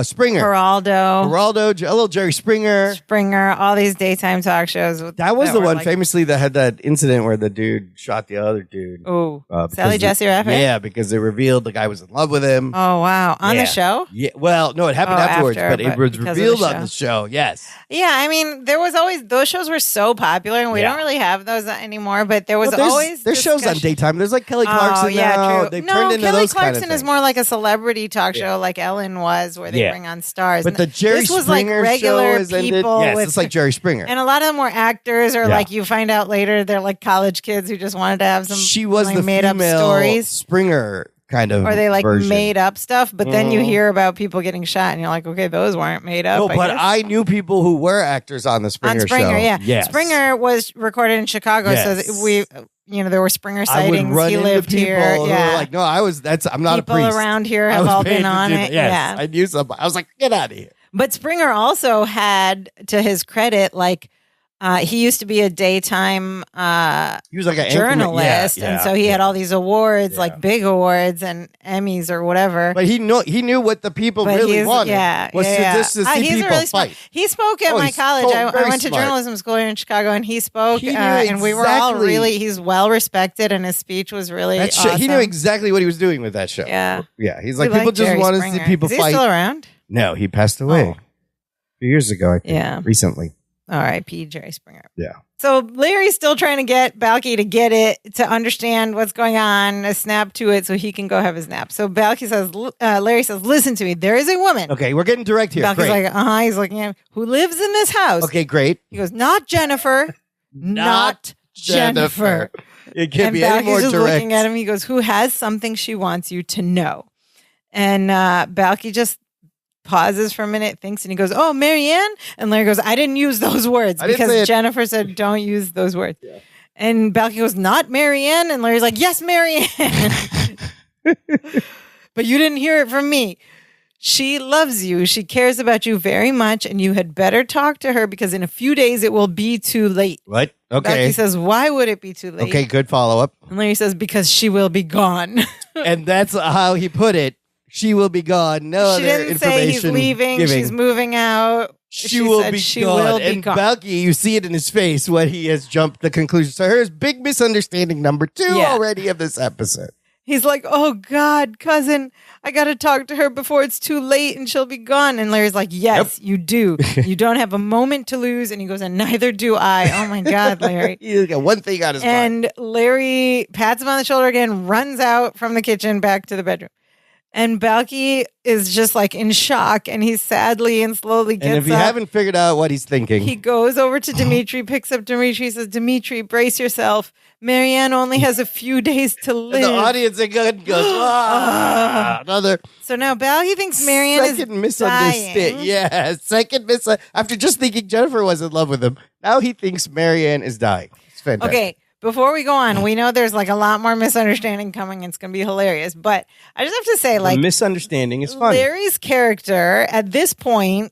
Springer, Geraldo, a little Jerry Springer, all these daytime talk shows. That was the one famously that had that incident where the dude shot the other dude. Oh, Sally Jesse Raphael? Yeah, because they revealed the guy was in love with him. Oh, wow. On the show? Yeah. Well, no, it happened afterwards, but it was revealed on the show. Yes. Yeah, I mean, there was always, those shows were so popular, and we don't really have those anymore, but there was always there's shows on daytime. There's like Kelly Clarkson now. True. They've turned into Kelly those Clarkson kind of is more like a celebrity talk show like Ellen was, where they bring on stars. But the Jerry Springer Springer regular show is ended. Yes, it's like Jerry Springer. And a lot of them were actors, or like you find out later they're like college kids who just wanted to have some she was like, the made up stories. Springer kind of or they like version. made up stuff, but then you hear about people getting shot and you're like, okay, those weren't made up. No, but I knew people who were actors on the Springer show. Yeah. Yes. Springer was recorded in Chicago, so we there were Springer sightings. I would run he into lived people here. who were like, no, I'm not people a priest. Around here have all been on it. Yes, I knew somebody. I was like, get out of here. But Springer also had, to his credit, like he used to be a daytime he was like a journalist, and so he had all these awards, like big awards and Emmys or whatever. But he knew what the people really wanted. Was just to see people really fight. He spoke at my college. I went to journalism school here in Chicago, and he spoke, and we were all really. He's well respected, and his speech was really awesome. He knew exactly what he was doing with that show. Yeah. He's like, people just want to see people fight. Is he still around? No, he passed away a few years ago. I think. Yeah, recently. R.I.P. Jerry Springer. Yeah. So Larry's still trying to get Balky to get it, to understand what's going on, a snap to it so he can go have his nap. So Balky says, Larry says, listen to me. There is a woman. Okay, we're getting direct here. Balky's like, he's looking at him. Who lives in this house. Okay, great. He goes, not Jennifer. not Jennifer. It can't and be Balky's any more just direct. looking at him. He goes, who has something she wants you to know. And Balky just pauses for a minute, thinks, and he goes, oh, Marianne? And Larry goes, I didn't use those words because Jennifer said don't use those words. Yeah. And Balky goes, not Marianne? And Larry's like, yes, Marianne. But you didn't hear it from me. She loves you. She cares about you very much, and you had better talk to her because in a few days it will be too late. What? Okay. Balky says, why would it be too late? Okay, good follow-up. And Larry says, because she will be gone. And that's how he put it. She will be gone. No she other didn't say he's leaving. Giving. She's moving out. She will be gone. And Balky, you see it in his face when he has jumped the conclusion. So here's big misunderstanding number 2 already of this episode. He's like, oh, God, cousin, I got to talk to her before it's too late and she'll be gone. And Larry's like, yes, you do. You don't have a moment to lose. And he goes, and neither do I. Oh, my God, Larry. He's got one thing on his mind. And Larry pats him on the shoulder again, runs out from the kitchen back to the bedroom. And Balky is just like in shock, and he sadly and slowly gets up. And if you haven't figured out what he's thinking, he goes over to Dimitri, picks up Dimitri, says, Dimitri, brace yourself. Marianne only has a few days to live. And the audience again goes, another. So now Balky thinks Marianne is misunderstood. dying. Yeah, after just thinking Jennifer was in love with him, now he thinks Marianne is dying. It's fantastic. Okay. Before we go on, we know there's like a lot more misunderstanding coming. It's going to be hilarious. But I just have to say, like, the misunderstanding is funny. Larry's character at this point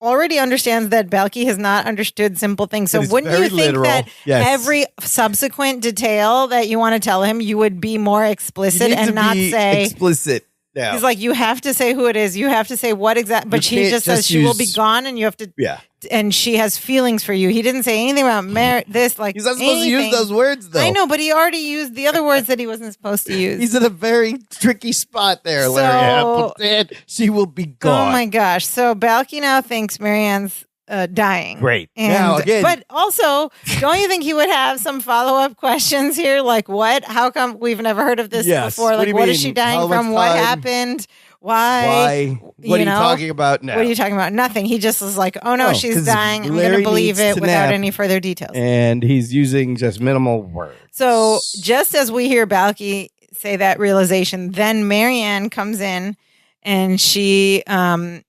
already understands that Balky has not understood simple things. So wouldn't you think that every subsequent detail that you want to tell him, you would be more explicit and not say explicit? Yeah. He's like, you have to say who it is. You have to say what exactly. But she just says she will be gone, and you have to. Yeah. And she has feelings for you. He didn't say anything about this. Like he's not supposed to use those words, though. I know, but he already used the other words that he wasn't supposed to use. He's in a very tricky spot there, Larry. She will be gone. Oh my gosh! So Balky now thinks Marianne's dying. Great. And, now again, but also, don't you think he would have some follow-up questions here? Like, what? How come we've never heard of this before? Like, what is she dying from? What happened? Why? What are you talking about now? What are you talking about? Nothing. He just was like, oh no, she's dying. I'm going to believe it without any further details. And he's using just minimal words. So just as we hear Balky say that realization, then Marianne comes in and she, pours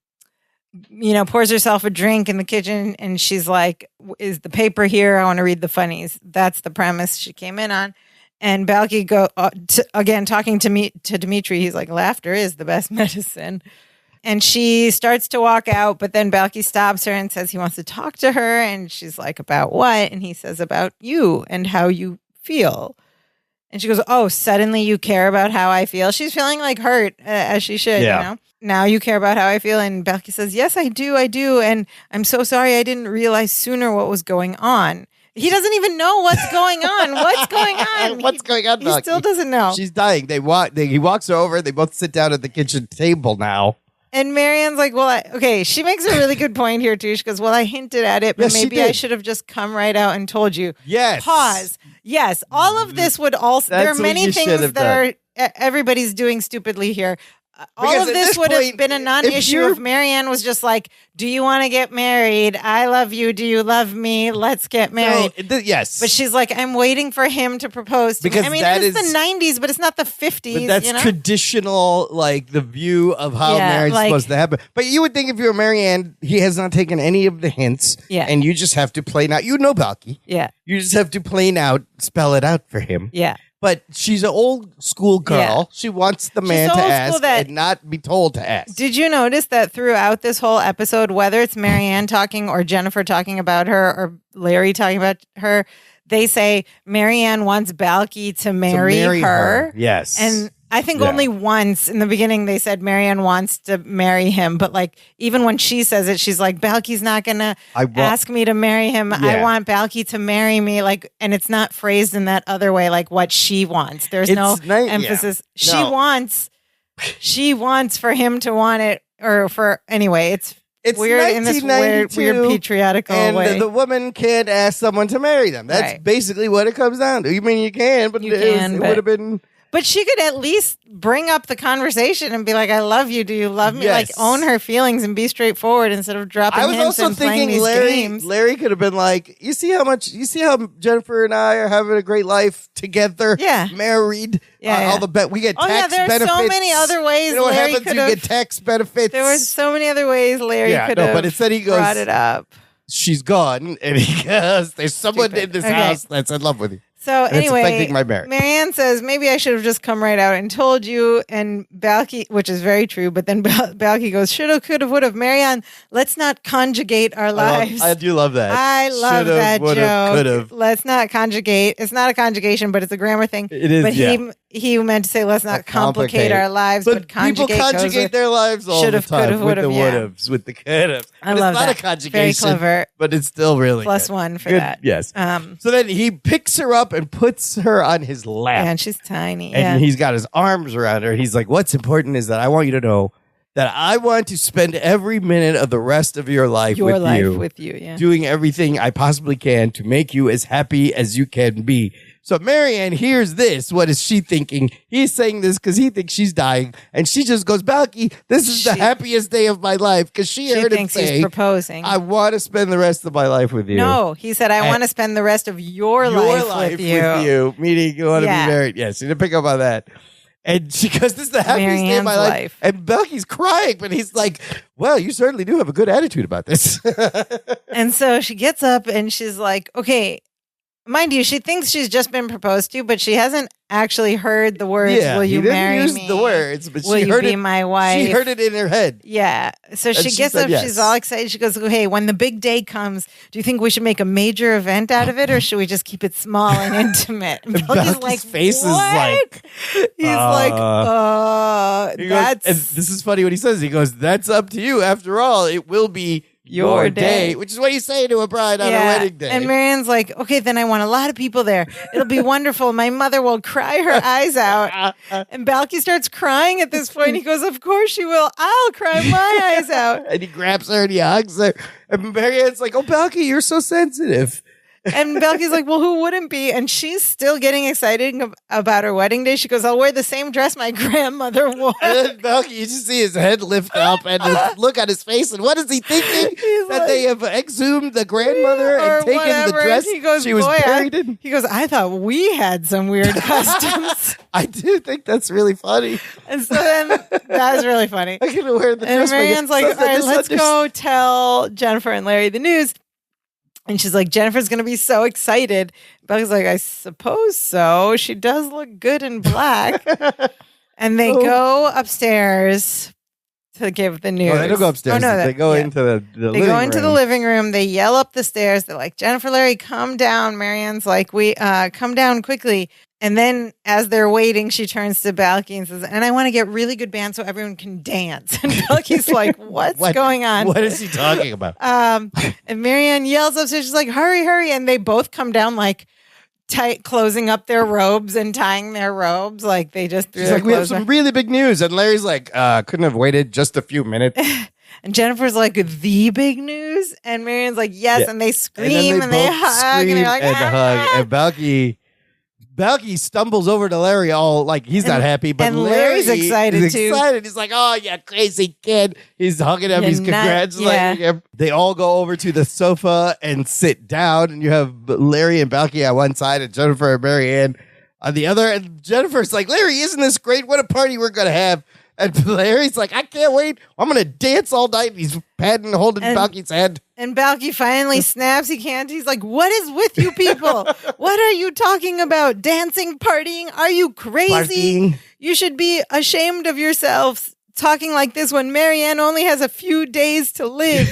herself a drink in the kitchen, and she's like, is the paper here? I want to read the funnies. That's the premise she came in on. And Balky again talking to Dimitri. He's like, laughter is the best medicine. And she starts to walk out, but then Balky stops her and says he wants to talk to her. And she's like, about what? And he says, about you and how you feel. And she goes, oh, suddenly you care about how I feel? She's feeling like hurt, as she should, you know? Now you care about how I feel? And Balky says, yes, I do. And I'm so sorry I didn't realize sooner what was going on. He doesn't even know what's going on. What's going on? What's going on, He still doesn't know. She's dying. He walks over. They both sit down at the kitchen table now. And Marianne's like, well, okay, she makes a really good point here, too. She goes, well, I hinted at it, but maybe I should have just come right out and told you. Yes. Pause. Yes. All of this would also, there are many things that everybody's doing stupidly here. All of this would have been a non-issue if Marianne was just like, do you want to get married? I love you. Do you love me? Let's get married. Yes. But she's like, I'm waiting for him to propose to me. I mean, it's the 90s, but it's not the 50s. But that's traditional, like, the view of how marriage is supposed to happen. But you would think if you were Marianne, he has not taken any of the hints. Yeah. And you just have to plain out. You know Balky. Yeah. You just have to plain out, spell it out for him. Yeah. But she's an old school girl. Yeah. She wants the man to ask and not be told to ask. Did you notice that throughout this whole episode, whether it's Marianne talking or Jennifer talking about her or Larry talking about her, they say Marianne wants Balky to marry her. Yes. And I think only once in the beginning they said Marianne wants to marry him. But like even when she says it, she's like, Balky's not going to ask me to marry him. Yeah. I want Balky to marry me. Like, and it's not phrased in that other way, like what she wants. There's no emphasis. Yeah. She wants for him to want it or for anyway. It's weird in this weird patriotical way. And the woman can't ask someone to marry them. That's basically what it comes down to. You mean you can, but it would have been... But she could at least bring up the conversation and be like, I love you. Do you love me? Yes. Like, own her feelings and be straightforward instead of dropping hints. I was also thinking Larry could have been like, you see how Jennifer and I are having a great life together? Yeah. Married. All the we get tax benefits. There's so many other ways you know what Larry happens? You get tax benefits. There were so many other ways Larry could have but instead he goes, brought it up. She's gone. And he goes, there's someone in this house that's in love with you. So anyway, it's affecting my marriage. Marianne says, maybe I should have just come right out and told you. And Balky, which is very true, but then Balky goes, shoulda, coulda, woulda. Marianne, let's not conjugate our lives. I do love that. I love that joke. Could've. Let's not conjugate. It's not a conjugation, but it's a grammar thing. It is, but he meant to say, let's not complicate our lives, but conjugate. People conjugate their lives all the time with the would-haves, with the could-haves. I love that. It's not a conjugation. Very clever. But it's still really +1 for good. that. Yes. So then he picks her up and puts her on his lap. Yeah, and she's tiny. And he's got his arms around her. He's like, what's important is that I want you to know that I want to spend every minute of the rest of your life with you, doing everything I possibly can to make you as happy as you can be. So Marianne hears this. What is she thinking? He's saying this because he thinks she's dying. And she just goes, Balky, this is the happiest day of my life. Because she heard him say, he's proposing. I want to spend the rest of my life with you. No, he said, I want to spend the rest of your life with you. Meaning you want to be married. Yes, you didn't pick up on that. And she goes, this is the happiest day of my life. And Balky's crying, but he's like, well, you certainly do have a good attitude about this. And so she gets up and she's like, okay. Mind you, she thinks she's just been proposed to, but she hasn't actually heard the words, will you marry me? He didn't use the words, but will she heard you be my wife? She heard it in her head. Yeah. So she gets up, she's all excited. She goes, hey, when the big day comes, do you think we should make a major event out of it, or should we just keep it small and intimate? And Balky's like, face is like... He's like, that's... And this is funny what he says. He goes, that's up to you. After all, it will be... your day, which is what you say to a bride on a wedding day. And Marianne's like, okay, then I want a lot of people there. It'll be wonderful. My mother will cry her eyes out. And Balky starts crying at this point. He goes, of course she will. I'll cry my eyes out. And he grabs her and he hugs her. And Marianne's like, oh, Balky, you're so sensitive. And Balky's like, well, who wouldn't be? And she's still getting excited about her wedding day. She goes, I'll wear the same dress my grandmother wore. And then Balky, you just see his head lift up and look at his face. And what is he thinking? That they have exhumed the grandmother and taken the dress he goes, she was buried in? He goes, I thought we had some weird customs. I do think that's really funny. And so then that was really funny. I can wear the dress. And Marianne's like, all right, let's go tell Jennifer and Larry the news. And she's like, Jennifer's going to be so excited. Belky's like, I suppose so. She does look good in black. And they go upstairs to give the news. Oh, they don't go upstairs. They go into the living room. They go into the living room. They yell up the stairs. They're like, Jennifer, Larry, come down. Marianne's like, come down quickly. And then as they're waiting, she turns to Balky and says, and I want to get really good band so everyone can dance. And Balky's like, what's going on? What is he talking about? And Marianne yells upstairs. She's like, hurry, hurry. And they both come down like closing up their robes and tying their robes. Like they just threw She's like, we have some really big news. And Larry's like, couldn't have waited just a few minutes. And Jennifer's like, the big news? And Marianne's like, yes. Yeah. And they scream and they hug. And they're like, hug. And Balky stumbles over to Larry all like he's not happy, but Larry's excited too. He's like, oh, yeah, crazy kid. He's hugging him. He's congratulating him. They all go over to the sofa and sit down. And you have Larry and Balky on one side and Jennifer and Marianne on the other. And Jennifer's like, Larry, isn't this great? What a party we're going to have. And Larry's like, I can't wait. I'm going to dance all night. And he's patting and holding Balky's hand. And Balky finally snaps. He can't. He's like, what is with you people? What are you talking about? Dancing, partying? Are you crazy? Partying. You should be ashamed of yourselves talking like this when Marianne only has a few days to live.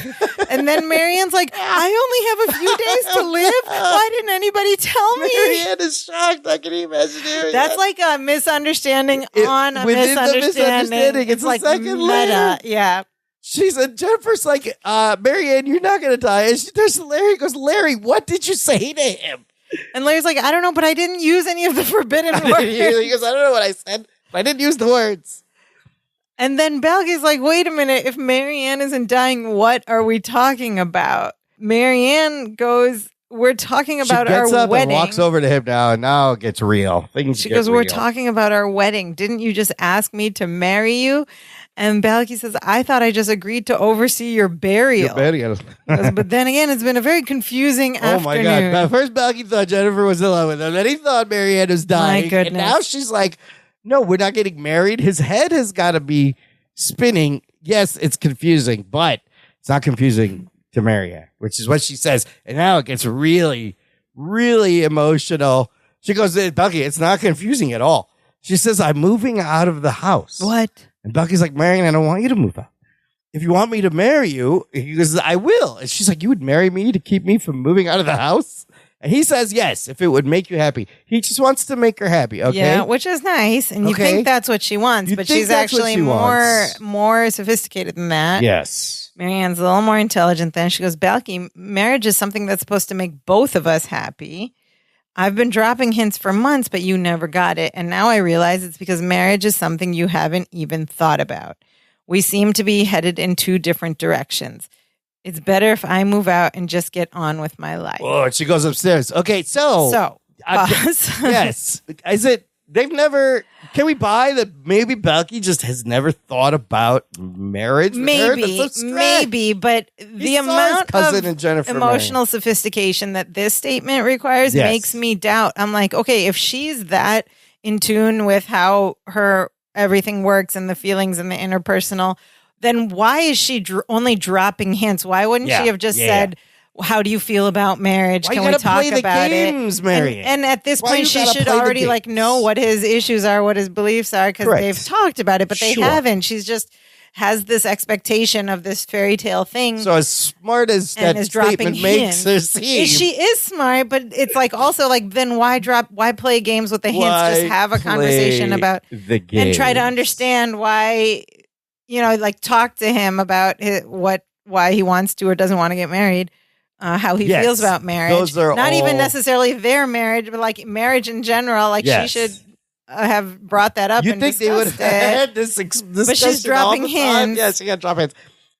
And then Marianne's like, I only have a few days to live? Why didn't anybody tell me? Marianne is shocked. I can imagine hearing That's like a misunderstanding on a misunderstanding. It's like meta. Later. Yeah. Jennifer's like, Marianne, you're not going to die. And she turns to Larry and goes, Larry, what did you say to him? And Larry's like, I don't know, but I didn't use any of the forbidden words. He goes, I don't know what I said, but I didn't use the words. And then Balky's like, wait a minute, if Marianne isn't dying, what are we talking about? Marianne goes, we're talking about our wedding. She gets up and walks over to him now, and now it gets real. She goes, we're talking about our wedding. Didn't you just ask me to marry you? And Balky says, I thought I just agreed to oversee your burial. But then again, it's been a very confusing afternoon. Oh my God. Now, first, Balky thought Jennifer was in love with him. Then he thought Marianne was dying. My goodness. And now she's like, no, we're not getting married. His head has got to be spinning. Yes, it's confusing, but it's not confusing to Marianne, which is what she says. And now it gets really, really emotional. She goes, Balky, it's not confusing at all. She says, I'm moving out of the house. What? And Balky's like, Marianne, I don't want you to move out. If you want me to marry you, he goes, I will. And she's like, you would marry me to keep me from moving out of the house? And he says, yes, if it would make you happy. He just wants to make her happy, okay? Yeah, which is nice. And you think that's what she wants, but she's actually more sophisticated than that. Yes. Marianne's a little more intelligent than. She goes, Balky, marriage is something that's supposed to make both of us happy. I've been dropping hints for months, but you never got it. And now I realize it's because marriage is something you haven't even thought about. We seem to be headed in two different directions. It's better if I move out and just get on with my life. Oh, she goes upstairs. Okay, so yes. Is it, can we buy that maybe Balky just has never thought about marriage? Maybe, but the amount of emotional sophistication that this statement requires makes me doubt. I'm like, okay, if she's that in tune with how her everything works and the feelings and the interpersonal, then why is she only dropping hints? Why wouldn't she have just said, how do you feel about marriage? Why Can we talk about games, it? Marianne? And at this point, she should already know what his issues are, what his beliefs are, because they've talked about it, but they haven't. She's just has this expectation of this fairy tale thing. So as smart as that statement makes her seem. She is smart, but it's like also like, then why play games with the hints? Just have a conversation about the game and try to understand why. Like talk to him about why he wants to or doesn't want to get married, how he feels about marriage. Those are not even necessarily their marriage, but like marriage in general. Like she should have brought that up. You think they would have had this but she's dropping hints. Yeah, she got to drop hints.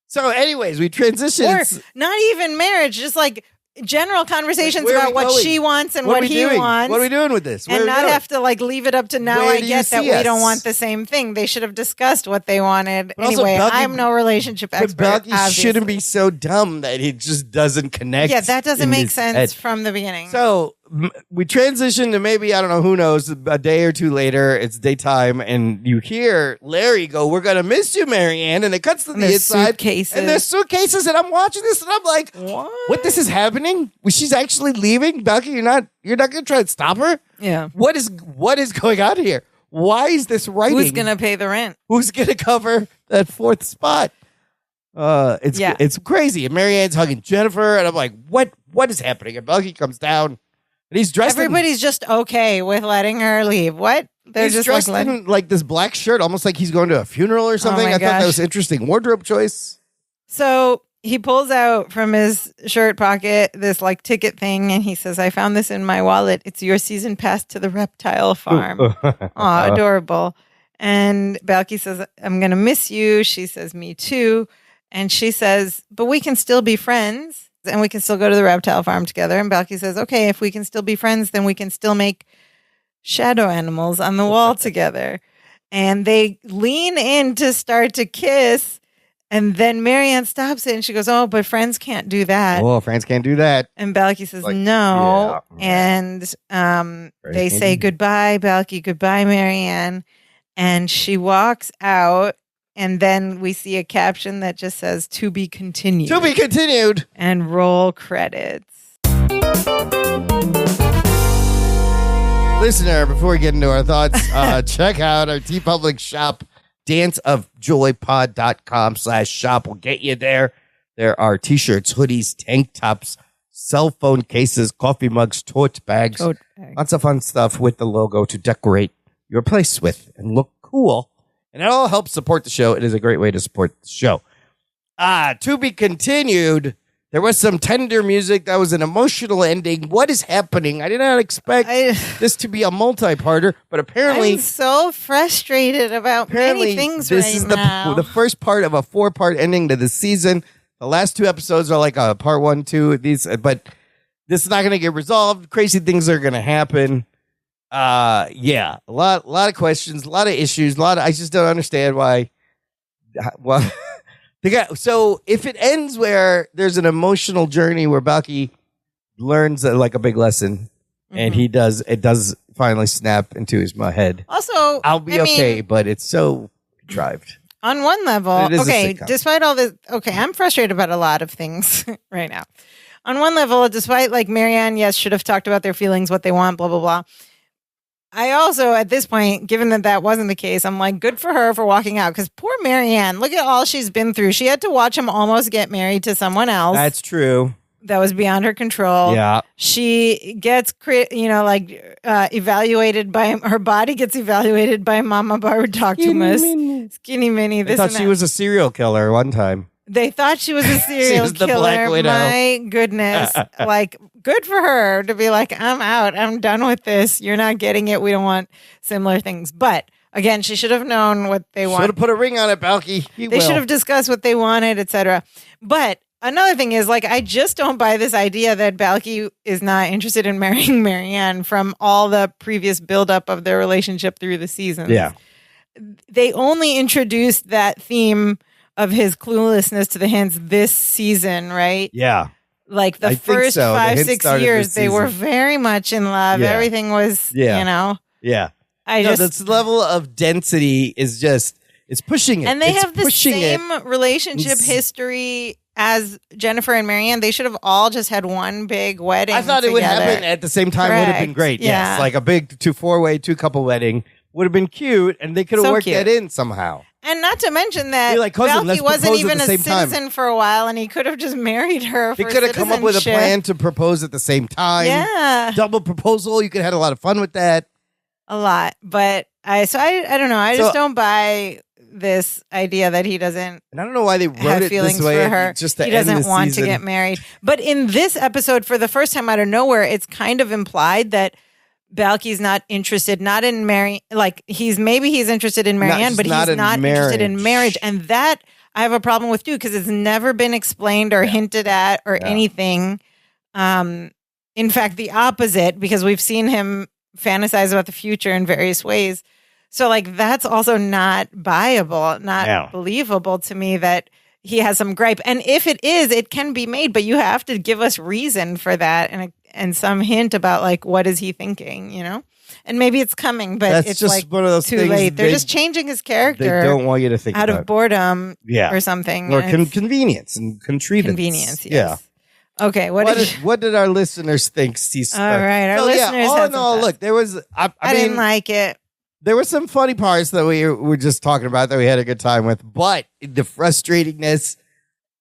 So, anyways, we transition. Or not even marriage, just like general conversations about what she wants and what he wants. What are we doing with this? And not have to like leave it up to now. I get that we don't want the same thing. They should have discussed what they wanted. But anyway, I'm no relationship expert. But Balky shouldn't be so dumb that he just doesn't connect. Yeah, that doesn't make sense from the beginning. So we transition to maybe, I don't know, who knows, a day or two later, it's daytime, and you hear Larry go, "We're going to miss you, Marianne," and it cuts to the inside. Suitcases. And there's suitcases, and I'm watching this, and I'm like, what this is happening? She's actually leaving? Balky, you're not going to try and stop her? Yeah. What is going on here? Why is this writing? Who's going to pay the rent? Who's going to cover that fourth spot? It's crazy. And Marianne's hugging Jennifer, and I'm like, what is happening? And Balky comes down, and he's dressed. Everybody's just okay with letting her leave. What? They're he's just dressed in like this black shirt, almost like he's going to a funeral or something. I thought that was interesting wardrobe choice. So he pulls out from his shirt pocket this like ticket thing, and he says, "I found this in my wallet. It's your season pass to the reptile farm." Aw, adorable. And Balky says, "I'm going to miss you." She says, "Me too." And she says, "But we can still be friends, and we can still go to the reptile farm together." And Balky says, "Okay, if we can still be friends, then we can still make shadow animals on the wall together." And they lean in to start to kiss. And then Marianne stops it and she goes, "Oh, but friends can't do that." Oh, friends can't do that. And Balky says, "No." Yeah. And they say goodbye, Balky, goodbye, Marianne. And she walks out. And then we see a caption that just says, "To be continued." To be continued. And roll credits. Listener, before we get into our thoughts, check out our TeePublic shop. danceofjoypod.com/shop will get you there. There are t-shirts, hoodies, tank tops, cell phone cases, coffee mugs, tote bags. Lots of fun stuff with the logo to decorate your place with and look cool. And it all helps support the show. It is a great way to support the show. To be continued. There was some tender music. That was an emotional ending. What is happening? I did not expect this to be a multi-parter, but apparently... I'm so frustrated about many things right now. This is the first part of a 4-part ending to the season. The last 2 episodes are like a part 1, 2 of these, but this is not going to get resolved. Crazy things are going to happen. A lot of questions, a lot of issues, I just don't understand why... Well... So if it ends where there's an emotional journey where Balky learns like a big lesson, and it does finally snap into his head. Also, I'll be okay, but it's so contrived. On one level, despite all this, I'm frustrated about a lot of things right now. On one level, despite like Marianne, yes, should have talked about their feelings, what they want, blah, blah, blah. I also, at this point, given that wasn't the case, I'm like, good for her for walking out. Because poor Marianne, look at all she's been through. She had to watch him almost get married to someone else. That's true. That was beyond her control. Yeah. She gets, evaluated by, her body gets evaluated by Mama Barutoctumus. Skinny Minnie. I thought she was a serial killer one time. They thought she was a serial the killer. Black Widow. My goodness. Good for her to be like, "I'm out. I'm done with this. You're not getting it. We don't want similar things." But again, she should have known what they wanted. Should have put a ring on it, Balky. They should have discussed what they wanted, etc. But another thing is, I just don't buy this idea that Balky is not interested in marrying Marianne from all the previous buildup of their relationship through the seasons. Yeah. They only introduced that theme of his cluelessness to the hints this season, right? Yeah. Like the first 5-6 years, they were very much in love. Yeah. Everything was, Yeah. This level of density is just, it's pushing it. And they have the same relationship history as Jennifer and Marianne. They should have all just had one big wedding. I thought it would happen at the same time. Would have been great. Yeah. Yes. Like a big 4-way, 2-couple wedding would have been cute, and they could have worked that in somehow. And not to mention that Balky wasn't even a citizen for a while, and he could have just married her for He could have come up with a plan to propose at the same time. Yeah. Double proposal. You could have had a lot of fun with that. A lot. But I don't know. I just don't buy this idea that he doesn't and I don't know why they wrote it feelings this way. For her. Just he doesn't want to get married. But in this episode, for the first time out of nowhere, it's kind of implied that Balky's not interested, not in he's interested in Marianne, but he's not interested in marriage. And that I have a problem with too, because it's never been explained or hinted at or anything. In fact, the opposite, because we've seen him fantasize about the future in various ways. So that's also not viable, not believable to me that he has some gripe. And if it is, it can be made, but you have to give us reason for that. and some hint about like what is he thinking, And maybe it's coming, but That's it's just like one of those too things late. They're just changing his character. They don't want you to think out about of boredom, or something, or convenience and contrivance. Convenience, yes. Yeah. Okay, what did our listeners think? All right, our listeners. All in all, look, there was. I mean, didn't like it. There were some funny parts that we were just talking about that we had a good time with, but the frustratingness.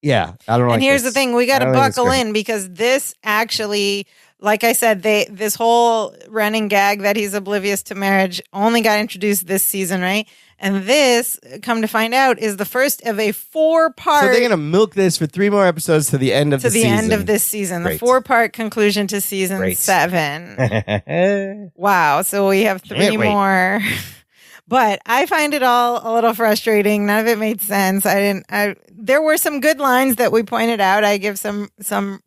Yeah, I don't know. And here's the thing: we got to buckle in because this actually, like I said, this whole running gag that he's oblivious to marriage only got introduced this season, right? And this, come to find out, is the first of a 4-part. So they're going to milk this for 3 more episodes to the end of the season. To the end of this season. Great. The 4-part conclusion to season 7. Wow. So we have 3 more. But I find it all a little frustrating. None of it made sense. There were some good lines that we pointed out. I give some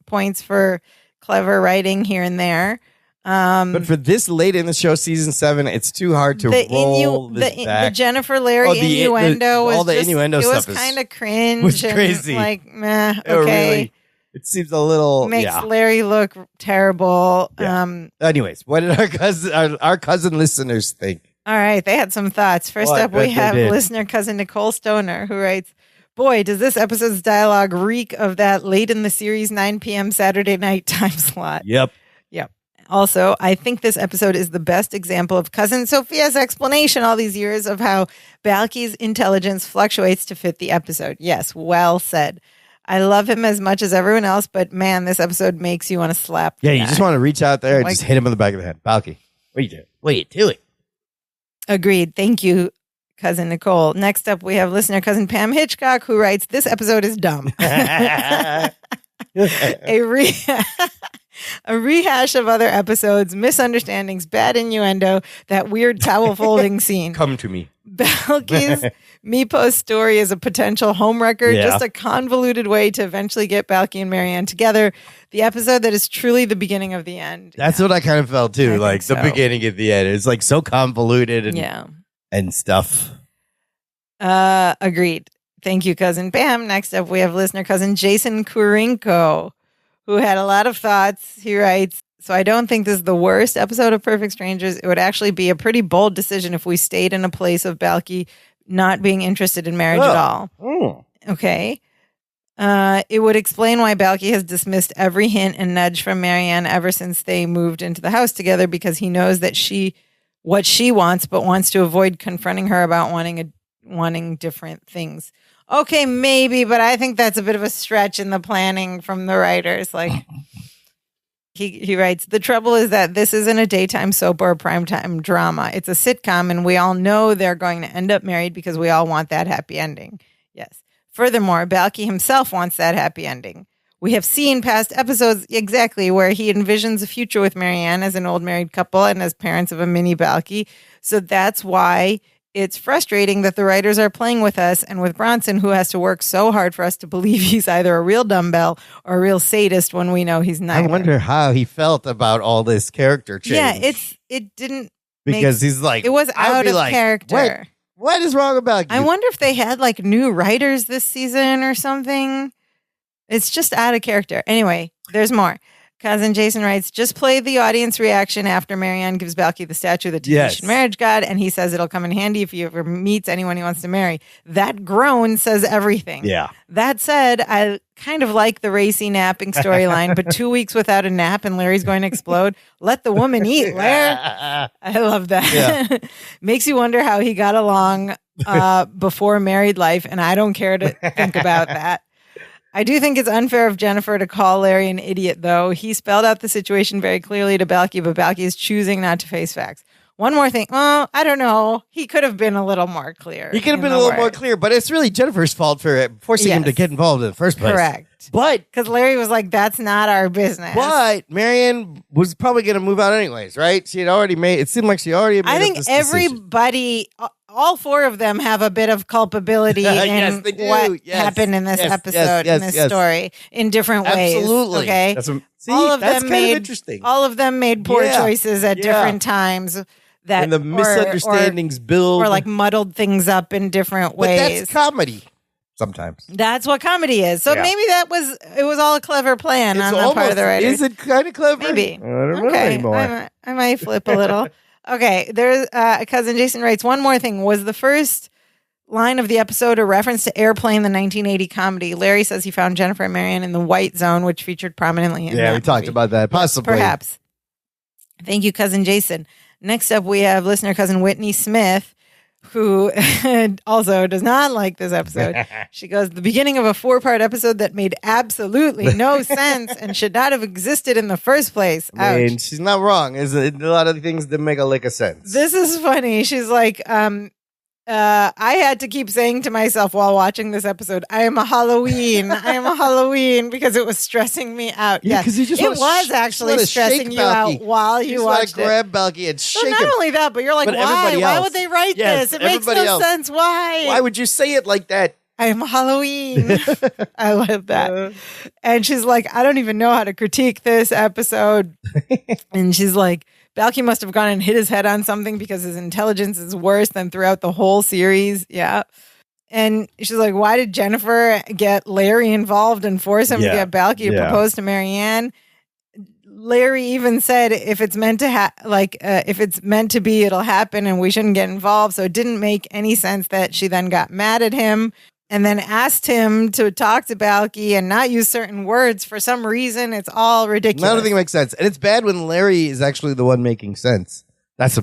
points for clever writing here and there. But for this late in the show, season 7, it's too hard to roll this back. The Jennifer Larry innuendo was all the innuendo stuff. It was kind of cringe. Was crazy. Like, meh. Okay. It seems a little makes Larry look terrible. Yeah. Anyways, what did our cousin listeners think? All right, they had some thoughts. First up, we have listener cousin Nicole Stoner, who writes, "Boy, does this episode's dialogue reek of that late in the series 9 p.m. Saturday night time slot." Yep. Also, I think this episode is the best example of Cousin Sophia's explanation all these years of how Balki's intelligence fluctuates to fit the episode. Yes, well said. I love him as much as everyone else, but man, this episode makes you want to slap the guy. You just want to reach out there and just hit him in the back of the head. Balki, what are you doing? What are you doing? Agreed. Thank you, Cousin Nicole. Next up, we have listener Cousin Pam Hitchcock, who writes, "This episode is dumb." A rehash of other episodes, misunderstandings, bad innuendo, that weird towel folding scene. Come to me. Balki's Meepo's story is a potential homewrecker, just a convoluted way to eventually get Balki and Marianne together. The episode that is truly the beginning of the end. That's what I kind of felt too, like the beginning of the end. It's like so convoluted and stuff. Agreed. Thank you, Cousin Pam. Next up, we have listener Cousin Jason Kurinko, who had a lot of thoughts. He writes, "So I don't think this is the worst episode of Perfect Strangers. It would actually be a pretty bold decision if we stayed in a place of Balki not being interested in marriage at all." Okay. It would explain why Balki has dismissed every hint and nudge from Marianne ever since they moved into the house together, because he knows that what she wants, but wants to avoid confronting her about wanting different things. Okay, maybe, but I think that's a bit of a stretch in the planning from the writers. Like, he writes, "The trouble is that this isn't a daytime soap or a primetime drama. It's a sitcom, and we all know they're going to end up married because we all want that happy ending." Yes. Furthermore, Balki himself wants that happy ending. We have seen past episodes exactly where he envisions a future with Marianne as an old married couple and as parents of a mini Balki. So that's why it's frustrating that the writers are playing with us and with Bronson, who has to work so hard for us to believe he's either a real dumbbell or a real sadist when we know he's not. I wonder how he felt about all this character change. Yeah, it didn't because he's like, it was out of character. What is wrong about you? I wonder if they had like new writers this season or something. It's just out of character. Anyway, there's more. Cousin Jason writes, "Just play the audience reaction after Marianne gives Balki the statue of the Tahitian marriage god, and he says it'll come in handy if he ever meets anyone he wants to marry." That groan says everything. Yeah. That said, I kind of like the racy napping storyline, but 2 weeks without a nap and Larry's going to explode. Let the woman eat, Larry. I love that. Yeah. Makes you wonder how he got along before married life, and I don't care to think about that. I do think it's unfair of Jennifer to call Larry an idiot, though. He spelled out the situation very clearly to Balki, but Balki is choosing not to face facts. One more thing. Well, I don't know. He could have been a little more clear. He could have been a little more clear, but it's really Jennifer's fault for forcing him to get involved in the first place. Correct. But because Larry was like, "That's not our business." But Marianne was probably going to move out anyways, right? She had already made. It seemed like she already made. I think everybody, all 4 of them, have a bit of culpability in what happened in this episode, in this story, in different ways. Absolutely. Okay. That's kind of interesting. All of them made poor choices at different times. And the misunderstandings build, or like muddled things up in different ways. But that's comedy. sometimes. That's what comedy is. So maybe it was all a clever plan on the part of the writer. Is it kind of clever? Maybe. I don't know anymore. I might flip a little. Okay, there's cousin Jason writes, one more thing. Was the first line of the episode a reference to Airplane, the 1980 comedy? Larry says he found Jennifer and Marianne in the White Zone, which featured prominently in that we talked movie. about that. Possibly. Perhaps. Thank you, cousin Jason. Next up, we have listener cousin Whitney Smith, who also does not like this episode. She goes, the beginning of a 4-part episode that made absolutely no sense and should not have existed in the first place. Ouch. I mean, she's not wrong. A lot of things didn't make a lick of sense. This is funny. She's like, I had to keep saying to myself while watching this episode, I am a Halloween, because it was stressing me out. Yeah, because it was actually stressing you out while you watched it. Grab Balky and shake him. Not only that, but you're like, why? Why would they write this? It makes no sense. Why? Why would you say it like that? I am Halloween. I love that. And she's like, I don't even know how to critique this episode. And she's like, Balky must have gone and hit his head on something because his intelligence is worse than throughout the whole series. Yeah. And she's like, why did Jennifer get Larry involved and force him to get Balky to propose to Marianne? Larry even said, if it's meant to if it's meant to be, it'll happen and we shouldn't get involved. So it didn't make any sense that she then got mad at him and then asked him to talk to Balky and not use certain words for some reason. It's all ridiculous. None of it makes sense. And it's bad when Larry is actually the one making sense. That's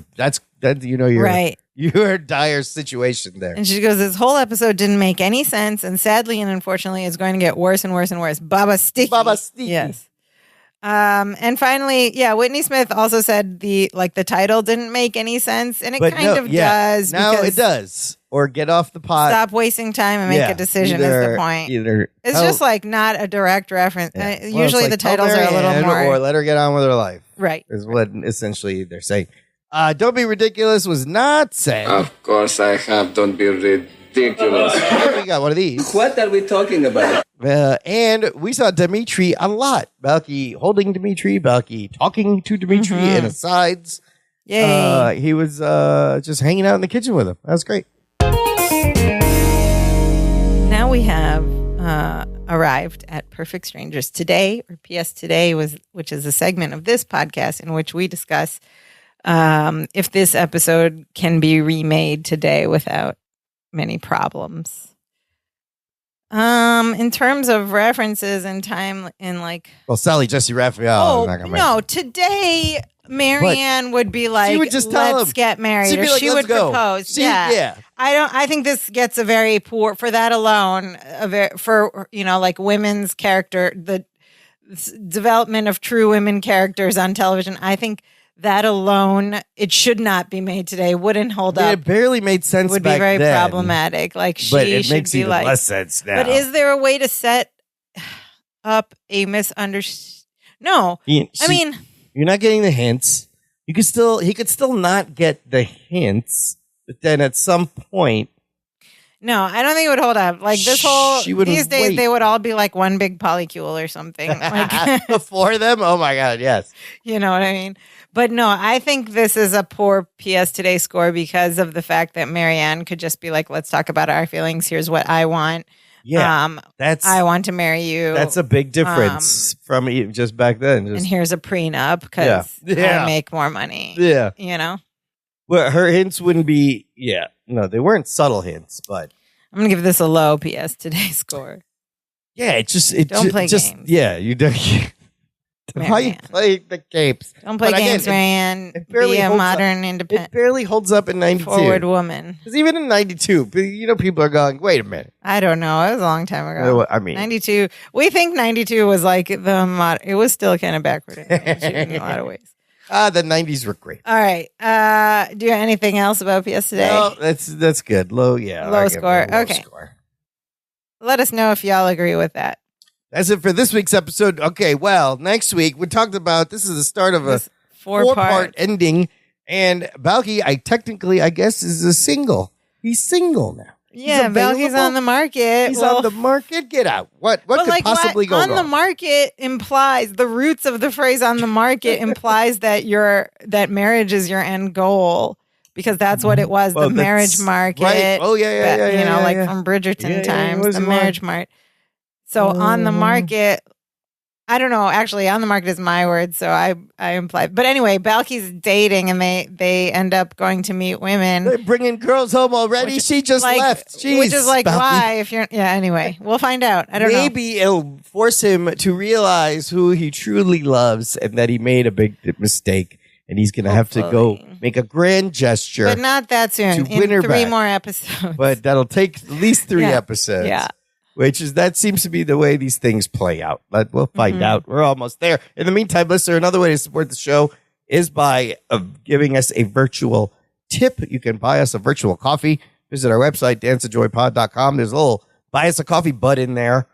you're right. You're a dire situation there. And she goes, this whole episode didn't make any sense. And sadly and unfortunately, it's going to get worse and worse and worse. Baba Sticky. Baba Sticky. Yes. And finally, Whitney Smith also said the title didn't make any sense. And it does. Now it does. Or get off the pot. Stop wasting time and make a decision is the point. It's just like not a direct reference. Usually the titles are a little more. Or let her get on with her life. Right. Is what essentially they're saying. Don't be ridiculous was not said. Of course I have. Don't be ridiculous. We got one of these. What are we talking about? And we saw Dimitri a lot. Balky holding Dimitri. Balky talking to Dimitri and asides. Yay. He was just hanging out in the kitchen with him. That was great. Now we have arrived at Perfect Strangers Today, or PS Today, which is a segment of this podcast in which we discuss if this episode can be remade today without many problems. In terms of references and time in Sally Jesse Raphael. Today Marianne would be like, would just tell let's him. get married. She'd be like, she let's would go. propose. I think this gets a very poor, for that alone, women's character, the development of true women characters on television. I think that alone, it should not be made today. Wouldn't hold up. It barely made sense. Would be very problematic. But it makes even less sense now. But is there a way to set up a misunderstanding? No, you're not getting the hints. He could still not get the hints. But then at some point, no, I don't think it would hold up. Like these days, they would all be like one big polycule or something. Before them, oh my god, yes. You know what I mean? But no, I think this is a poor PS Today score because of the fact that Marianne could just be like, let's talk about our feelings. Here's what I want. Yeah, I want to marry you. That's a big difference from just back then. And here's a prenup because I make more money. Yeah. You know? Well, her hints wouldn't be, no, they weren't subtle hints, but. I'm going to give this a low PS Today score. Yeah, don't play games. Yeah, you don't. How you play the capes? Don't play games, Marianne. Be a modern, independent. It barely holds up in 92. Forward woman. Because even in 92, people are going, wait a minute. I don't know. It was a long time ago. I mean, 92. We think 92 was like it was still kind of backward in a lot of ways. The 90s were great. All right. Do you have anything else about PS Today? No, that's good. Low score. Okay. Let us know if y'all agree with that. That's it for this week's episode. Okay, well, next week we talked about this is the start of a four-part ending, and Balky, I guess, is a single. He's single now. Yeah, Balky's on the market. He's on the market. Get out. What could possibly go wrong? On the market implies the roots of the phrase "on the market" implies that marriage is your end goal. because that's what it was, Well, the marriage that's market. right. Oh, yeah, You know, yeah, like yeah. from Bridgerton Yeah, times, what the is it marriage mart. So on the market, I don't know. Actually, on the market is my word, so I implied. But anyway, Balky's dating, and they end up going to meet women. They're bringing girls home already. She just left. Jeez, which is like, Balky. why? If you're, yeah. Anyway, we'll find out. I don't know. Maybe it'll force him to realize who he truly loves and that he made a big mistake, and he's going to have to go make a grand gesture. But not that soon. to win her In 3 back. more episodes. But that'll take at least 3 episodes. Yeah. That seems to be the way these things play out. But we'll find Mm-hmm. out. We're almost there. In the meantime, listener, another way to support the show is by giving us a virtual tip. You can buy us a virtual coffee. Visit our website, danceofjoypod.com. There's a little buy us a coffee button there.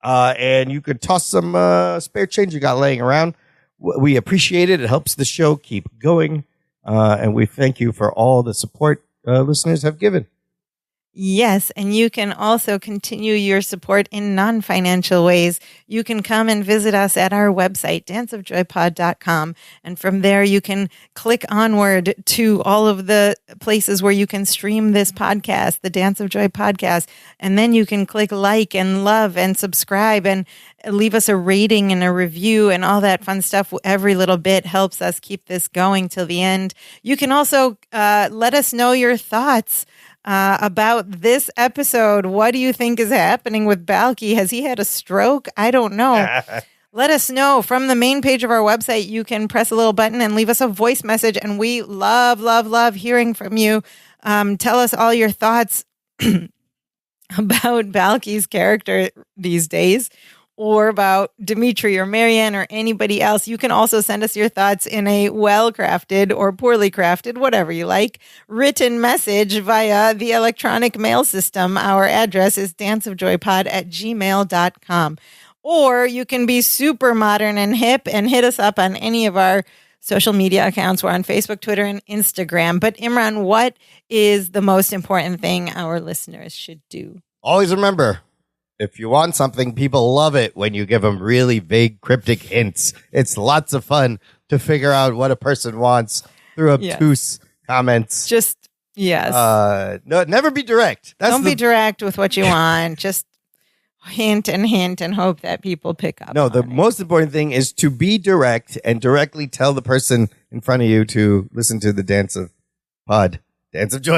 And you could toss some spare change you got laying around. We appreciate it. It helps the show keep going. And we thank you for all the support listeners have given. Yes, and you can also continue your support in non-financial ways. You can come and visit us at our website, danceofjoypod.com. And from there, you can click onward to all of the places where you can stream this podcast, the Dance of Joy podcast. And then you can click like and love and subscribe and leave us a rating and a review and all that fun stuff. Every little bit helps us keep this going till the end. You can also let us know your thoughts about this episode. What do you think is happening with Balky? Has he had a stroke? I don't know. Let us know. From the main page of our website, you can press a little button and leave us a voice message. And we love hearing from you. Tell us all your thoughts about Balky's character these days, or about Dimitri or Marianne or anybody else. You can also send us your thoughts in a well-crafted or poorly crafted, whatever you like, written message via the electronic mail system. Our address is danceofjoypod@gmail.com. Or you can be super modern and hip and hit us up on any of our social media accounts. We're on Facebook, Twitter, and Instagram. But Imran, what is the most important thing our listeners should do? Always remember, if you want something, people love it when you give them really vague, cryptic hints. It's lots of fun to figure out what a person wants through obtuse comments. Yes. No, never be direct. Don't be direct with what you want. Just hint and hope that people pick up. No, the most important thing is to be direct and directly tell the person in front of you to listen to the Dance of Joy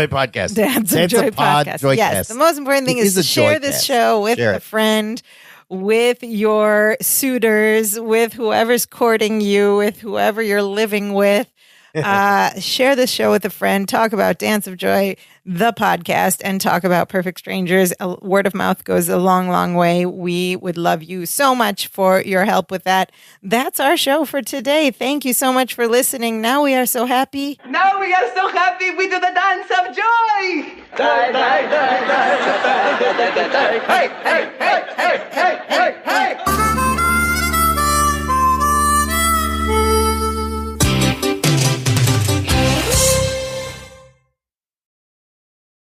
podcast. Dance of Joy podcast. Joycast. Yes, the most important thing is to share this show with a friend, with your suitors, with whoever's courting you, with whoever you're living with. Share this show with a friend. Talk about Dance of Joy, the podcast, and talk about Perfect Strangers. Word of mouth goes a long way. We would love you so much for your help with that. That's our show for today. Thank you so much for listening. Now we are so happy. We do the Dance of Joy. Hey, hey.